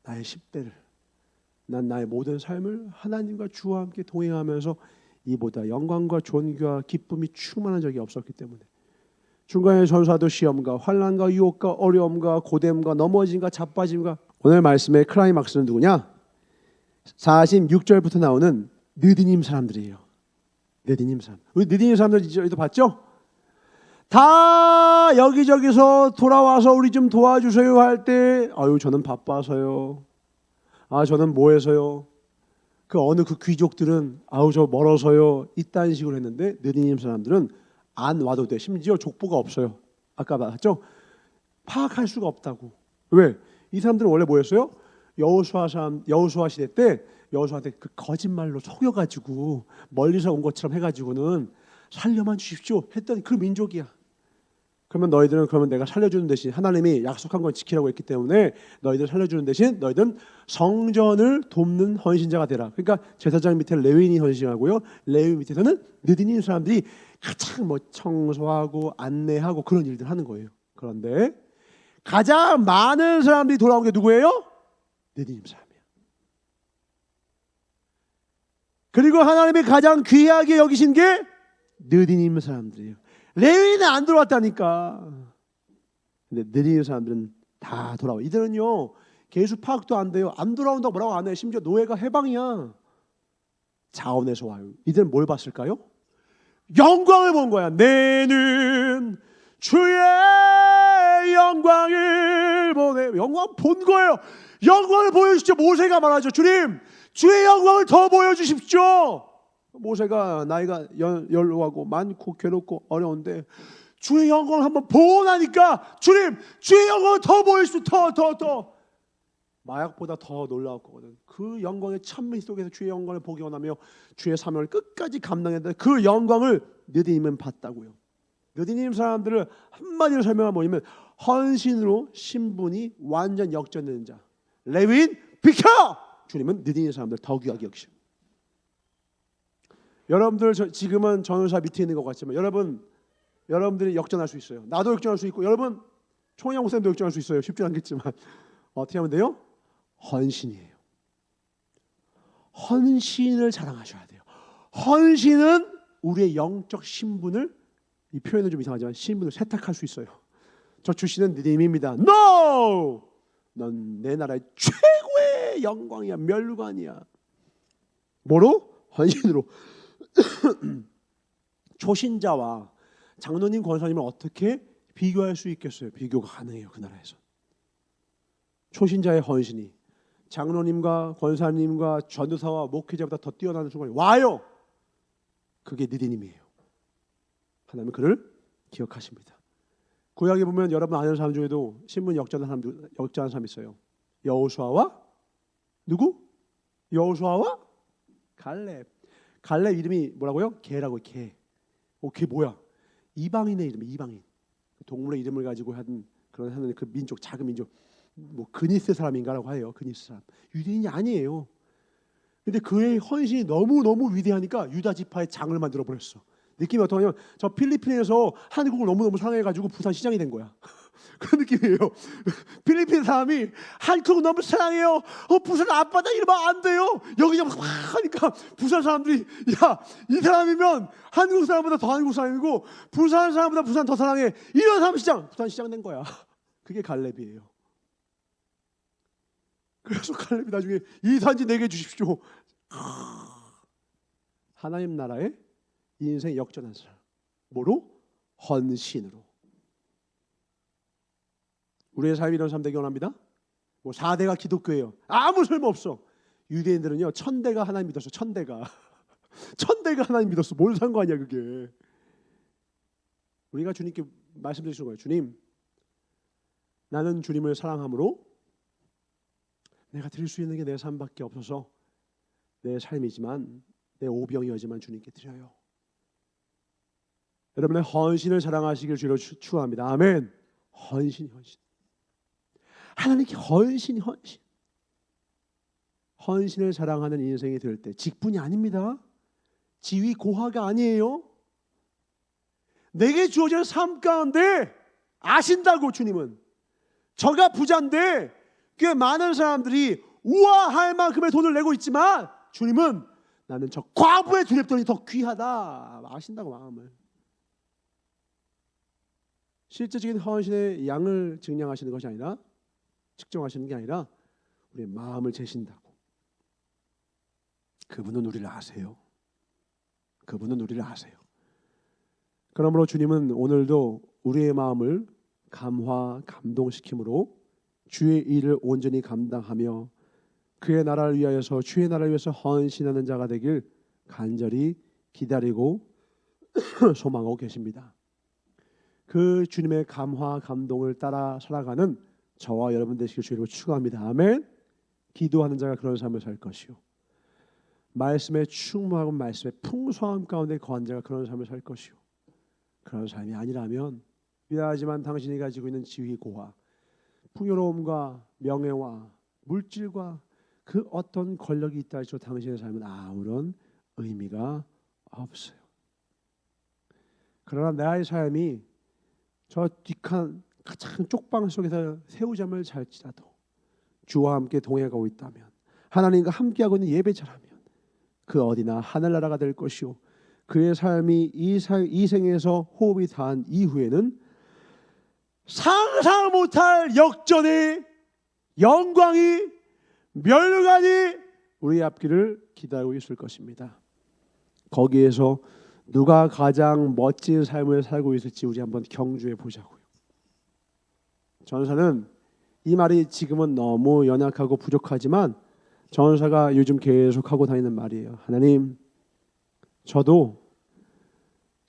Speaker 1: 나의 10대를, 난 나의 모든 삶을 하나님과 주와 함께 동행하면서 이보다 영광과 존귀와 기쁨이 충만한 적이 없었기 때문에 중간에 전사도 시험과 환난과 유혹과 어려움과 고됨과 넘어짐과 자빠짐과 오늘 말씀의 클라이막스는 누구냐? 46절부터 나오는 느디님 사람들이에요. 느디님 사람. 우리 느디님 사람들 이제도 봤죠? 다 여기저기서 돌아와서 우리 좀 도와주세요 할 때 아유 저는 바빠서요. 아 저는 뭐해서요. 그 어느 그 귀족들은 아우 저 멀어서요. 이딴 식으로 했는데 느디님 사람들은 안 와도 돼. 심지어 족보가 없어요. 아까 봤죠? 파악할 수가 없다고. 왜? 이 사람들은 원래 뭐였어요? 여호수아 시대 때 여호수아한테 그 거짓말로 속여가지고 멀리서 온 것처럼 해가지고는 살려만 주십시오 했던 그 민족이야. 그러면 너희들은 그러면 내가 살려주는 대신 하나님이 약속한 걸 지키라고 했기 때문에 너희들 살려주는 대신 너희들은 성전을 돕는 헌신자가 되라. 그러니까 제사장 밑에 레위인이 헌신하고요. 레위 밑에서는 느디님 사람들이 가장 뭐 청소하고 안내하고 그런 일들 하는 거예요. 그런데 가장 많은 사람들이 돌아온 게 누구예요? 느디님 사람이에요. 그리고 하나님이 가장 귀하게 여기신 게 느디님 사람들이에요. 레위인은 안 들어왔다니까. 근데 느디님 사람들은 다 돌아와. 이들은요 계수 파악도 안 돼요. 안 돌아온다고 뭐라고 안 해요. 심지어 노예가 해방이야. 자원에서 와요. 이들은 뭘 봤을까요? 영광을 본 거야. 내는 주의 영광을 보네. 영광 본 거예요. 영광을 보여주십시오. 모세가 말하죠. 주님 주의 영광을 더 보여주십시오. 모세가 나이가 연로하고 많고 괴롭고 어려운데 주의 영광을 한번 보고 나니까 주님 주의 영광을 더 보여주십시오. 더 마약보다 더 놀라울 거거든. 그 영광의 찬미 속에서 주의 영광을 보기 원하며 주의 사명을 끝까지 감당했는데 그 영광을 느디님은 봤다고요. 느디님 사람들을 한마디로 설명하면 뭐냐면 헌신으로 신분이 완전 역전되는 자. 레위인 비켜! 주님은 느디님 사람들 더 귀하게 여기셔. 여러분들 지금은 전도사 밑에 있는 것 같지만 여러분들이 역전할 수 있어요. 나도 역전할 수 있고 여러분 총영 목사님도 역전할 수 있어요. 쉽지 않겠지만 어떻게 하면 돼요? 헌신이에요. 헌신을 자랑하셔야 돼요. 헌신은 우리의 영적 신분을 이 표현은 좀 이상하지만 신분을 세탁할 수 있어요. 저 출신은 느디님입니다. No! 넌 내 나라의 최고의 영광이야. 멸관이야. 뭐로? 헌신으로. 초신자와 장로님 권사님을 어떻게 비교할 수 있겠어요? 비교가 가능해요. 그 나라에서. 초신자의 헌신이 장로님과 권사님과 전도사와 목회자보다 더 뛰어나는 순간이 와요. 그게 느디님이에요. 하나님은 그를 기억하십니다. 구약에 보면 여러분 아는 사람 중에도 신분 역전한 사람 있어요. 여호수아와 누구? 여호수아와 갈렙. 갈렙 이름이 뭐라고요? 개라고. 개. 걔 뭐야? 이방인의 이름이 이방인. 동물의 이름을 가지고 하는 그 민족, 작은 민족. 뭐 그니스 사람인가라고 해요. 그니스 사람. 유대인이 아니에요. 근데 그의 헌신이 너무 위대하니까 유다 지파의 장을 만들어 버렸어. 느낌이 어떠냐면 저 필리핀에서 한국을 너무너무 사랑해가지고 부산 시장이 된 거야. 그런 느낌이에요. 필리핀 사람이 한국을 너무 사랑해요. 부산 앞바다 이러면 안 돼요. 여기 막 하니까 부산 사람들이 야, 이 사람이면 한국 사람보다 더 한국 사람이고 부산 사람보다 부산 더 사랑해. 이런 사람 시장, 부산 시장 된 거야. 그게 갈렙이에요. 그래서 갈렙이 나중에 이 산지 내게 주십시오. 하나님 나라에 인생 역전한 사람. 뭐로? 헌신으로. 우리의 삶이 이런 삶 되기 원합니다. 뭐 4대가 기독교예요. 아무 소용없어. 유대인들은요 1000대가 하나님 믿었어. 1000대가 하나님 믿었어. 뭔 상관이야 그게. 우리가 주님께 말씀드릴 수 있는 거예요. 주님, 나는 주님을 사랑함으로 내가 드릴 수 있는 게 내 삶밖에 없어서 내 삶이지만 내 오병이어지만 주님께 드려요. 여러분의 헌신을 자랑하시길 주로 축원합니다. 아멘. 헌신. 하나님께 헌신. 헌신을 자랑하는 인생이 될 때 직분이 아닙니다. 지위 고하가 아니에요. 내게 주어진 삶 가운데 아신다고 주님은. 저가 부자인데 꽤 많은 사람들이 우아할 만큼의 돈을 내고 있지만 주님은 나는 저 과부의 두 랩돈이 더 귀하다 아신다고 마음을. 실제적인 헌신의 양을 증량하시는 것이 아니라 측정하시는 게 아니라 우리의 마음을 재신다고. 그분은 우리를 아세요. 그분은 우리를 아세요. 그러므로 주님은 오늘도 우리의 마음을 감화 감동시킴으로 주의 일을 온전히 감당하며 그의 나라를 위하여서 주의 나라를 위해서 헌신하는 자가 되길 간절히 기다리고 소망하고 계십니다. 그 주님의 감화 감동을 따라 살아가는 저와 여러분 되시길 주님으로 축원합니다. 아멘. 기도하는 자가 그런 삶을 살 것이요 말씀에 충만하고 말씀의 풍성함 가운데 거한 자가 그런 삶을 살 것이요 그런 삶이 아니라면 미안하지만 당신이 가지고 있는 지위고와 풍요로움과 명예와 물질과 그 어떤 권력이 있다 해도 당신의 삶은 아무런 의미가 없어요. 그러나 나의 삶이 저 뒷칸 가장 쪽방 속에서 새우잠을 잘지라도 주와 함께 동행하고 있다면 하나님과 함께하고 있는 예배자라면 그 어디나 하늘나라가 될 것이요 그의 삶이 이 생에서 호흡이 다한 이후에는 상상 못할 역전의 영광이 멸관이 우리 앞길을 기다리고 있을 것입니다. 거기에서 누가 가장 멋진 삶을 살고 있을지 우리 한번 경주해 보자고요. 전사는 이 말이 지금은 너무 연약하고 부족하지만 전사가 요즘 계속 하고 다니는 말이에요. 하나님, 저도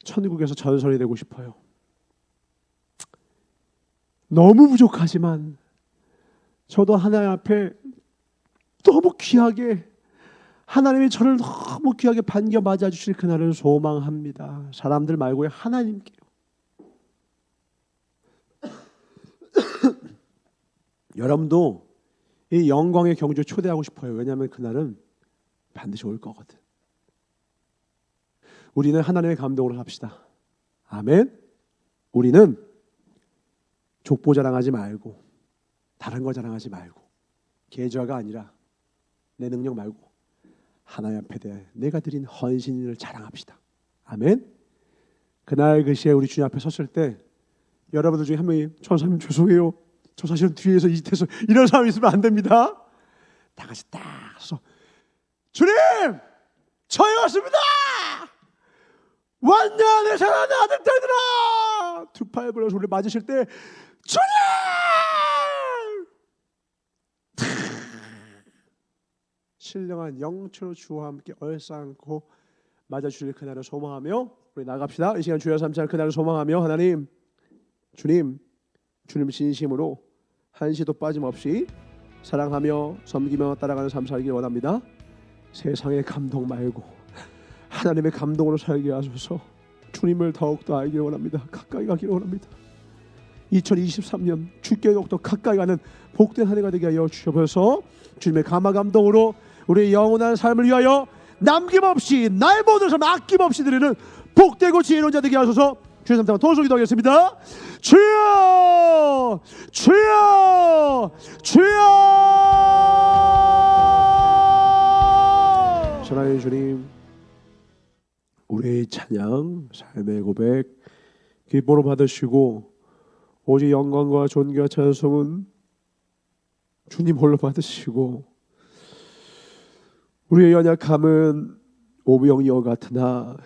Speaker 1: 천국에서 전설이 되고 싶어요. 너무 부족하지만 저도 하나님 앞에 너무 귀하게 하나님이 저를 너무 귀하게 반겨 맞아주실 그날을 소망합니다. 사람들 말고요 하나님께요. 여러분도 이 영광의 경주에 초대하고 싶어요. 왜냐하면 그날은 반드시 올 거거든. 우리는 하나님의 감동으로 삽시다. 아멘. 우리는 족보 자랑하지 말고 다른 거 자랑하지 말고 계좌가 아니라 내 능력 말고 하나님 앞에 내가 드린 헌신을 자랑합시다. 아멘. 그날 그 시에 우리 주님 앞에 섰을 때 여러분들 중에 한 명이 전사님 죄송해요. 저 사실은 뒤에서 이 짓해서 이런 사람이 있으면 안 됩니다. 다 같이 딱 서서 주님 저희 왔습니다. 왔냐 내 사랑하는 아들 딸들아. 두 팔 벌려서 우리 맞으실 때 주님 신령한 영처로 주와 함께 얼싸안고 맞아주실 그날을 소망하며 우리 나갑시다. 이 시간 주여 삼창 그날을 소망하며 하나님 주님 진심으로 한시도 빠짐없이 사랑하며 섬기며 따라가는 삶 살길 원합니다. 세상의 감동 말고 하나님의 감동으로 살게 하소서. 주님을 더욱더 알길 원합니다. 가까이 가기를 원합니다. 2023년 주께 더욱더 가까이 가는 복된 한 해가 되게 하여 주셔서 주님의 감화 감동으로 우리의 영원한 삶을 위하여 남김없이 날 모든 삶 아낌없이 드리는 복되고 지혜로운 자 되게 하소서. 주의 삼창 도소 기도하겠습니다. 주여 주여 주여. 사랑하는 주님, 우리의 찬양 삶의 고백 기뻐로 받으시고 오직 영광과 존귀와 찬송은 주님 홀로 받으시고 우리의 연약함은 오병이어 같으나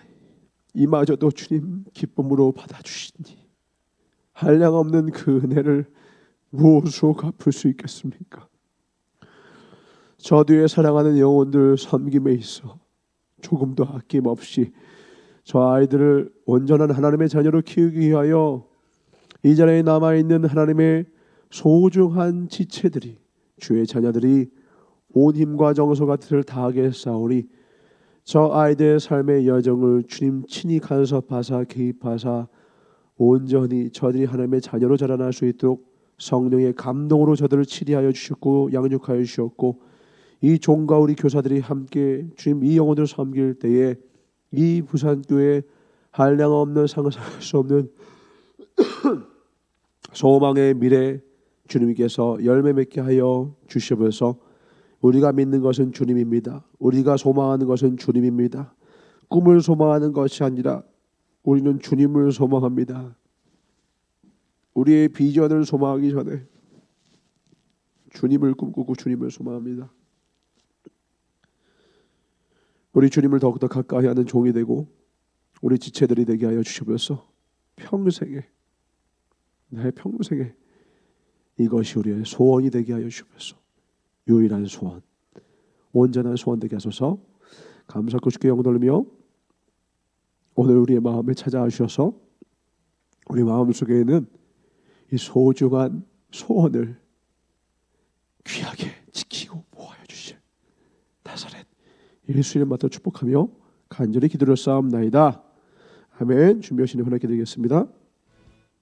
Speaker 1: 이마저도 주님 기쁨으로 받아주시니 한량없는 그 은혜를 무엇으로 갚을 수 있겠습니까? 저 뒤에 사랑하는 영혼들 섬김에 있어 조금도 아낌없이 저 아이들을 온전한 하나님의 자녀로 키우기 위하여 이 자리에 남아있는 하나님의 소중한 지체들이 주의 자녀들이 온 힘과 정성과 뜻을 다하게 싸우니 저 아이들의 삶의 여정을 주님 친히 간섭하사 개입하사 온전히 저들이 하나님의 자녀로 자라날 수 있도록 성령의 감동으로 저들을 치리하여 주셨고 양육하여 주셨고 이 종과 우리 교사들이 함께 주님 이 영혼들을 섬길 때에 이 부산교회 한량없는 상상할 수 없는 소망의 미래 주님께서 열매 맺게 하여 주시면서 우리가 믿는 것은 주님입니다. 우리가 소망하는 것은 주님입니다. 꿈을 소망하는 것이 아니라 우리는 주님을 소망합니다. 우리의 비전을 소망하기 전에 주님을 꿈꾸고 주님을 소망합니다. 우리 주님을 더욱더 가까이 하는 종이 되고 우리 지체들이 되게 하여 주시옵소서. 평생에, 나의 평생에 이것이 우리의 소원이 되게 하여 주시옵소서. 유일한 소원, 온전한 소원 되게 하소서. 감사하고 주께 영광 돌리며 오늘 우리의 마음에 찾아와 주셔서 우리 마음속에는 이 소중한 소원을 귀하게 지키고 보호하여 주실 나사렛 예수 이름 받들어 축복하며 간절히 기도를 쌓옵나이다. 아멘. 준비하시는 분에게 드리겠습니다.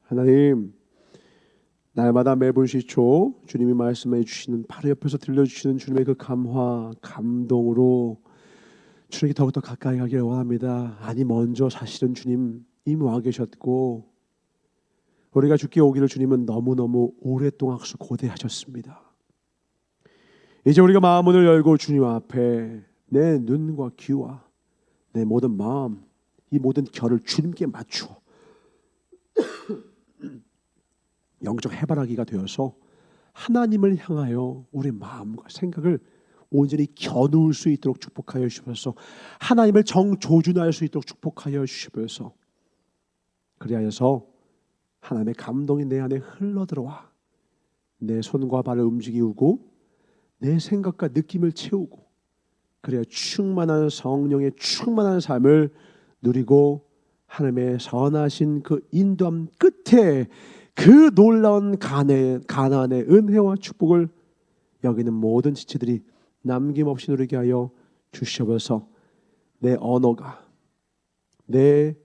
Speaker 1: 하나님, 날마다 매불시초 주님이 말씀해 주시는 바로 옆에서 들려주시는 주님의 그 감화, 감동으로 주님께 더욱더 가까이 가기를 원합니다. 아니 먼저 사실은 주님 이미 와 계셨고 우리가 주께 오기를 주님은 너무너무 오랫동안 고대하셨습니다. 이제 우리가 마음문을 열고 주님 앞에 내 눈과 귀와 내 모든 마음, 이 모든 결을 주님께 맞추어 영적 해바라기가 되어서 하나님을 향하여 우리 마음과 생각을 온전히 겨누을 수 있도록 축복하여 주시옵소서. 하나님을 정조준할 수 있도록 축복하여 주시옵소서. 그리하여서 하나님의 감동이 내 안에 흘러들어와 내 손과 발을 움직이고 내 생각과 느낌을 채우고 그래야 충만한 성령의 충만한 삶을 누리고 하나님의 선하신 그 인도함 끝에 그 놀라운 가나안의 은혜와 축복을 여기는 모든 지체들이 남김없이 누리게 하여 주시옵소서. 내 언어가 내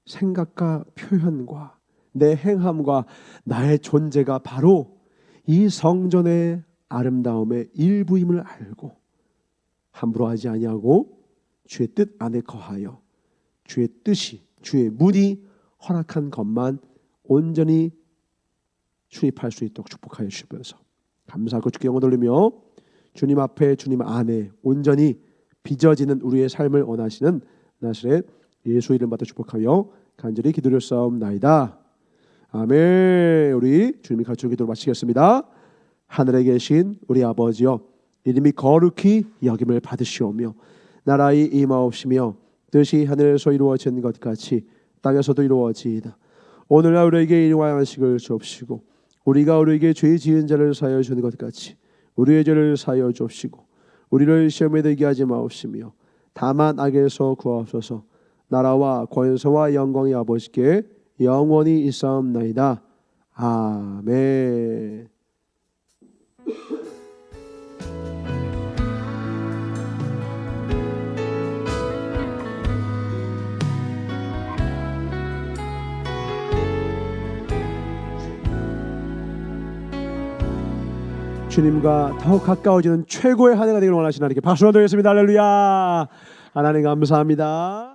Speaker 1: 생각과 표현과 내 행함과 나의 존재가 바로 이 성전의 아름다움의 일부임을 알고 함부로 하지 아니하고 주의 뜻 안에 거하여 주의 뜻이 주의 문이 허락한 것만 온전히 출입할 수 있도록 축복하여 주시옵소서. 감사하고 주께 영광 돌리며 주님 앞에 주님 안에 온전히 빚어지는 우리의 삶을 원하시는 나사렛 예수 이름 받아 축복하여 간절히 기도를 싸움나이다. 아멘. 우리 주님이 갖춘 기도를 마치겠습니다. 하늘에 계신 우리 아버지여, 이름이 거룩히 여김을 받으시오며 나라의 임하옵시며 뜻이 하늘에서 이루어진 것 같이 땅에서도 이루어지이다. 오늘날 우리에게 일용할 양식을 주옵시고 우리가 우리에게 죄 지은 자를 사하여 주는 것 같이 우리의 죄를 사하여 주옵시고 우리를 시험에 들게 하지 마옵시며 다만 악에서 구하옵소서. 나라와 권세와 영광이 아버지께 영원히 있사옵나이다. 아멘. 주님과 더욱 가까워지는 최고의 한 해가 되기를 원하시는 하나님께 박수를 드리겠습니다. 할렐루야. 하나님 감사합니다.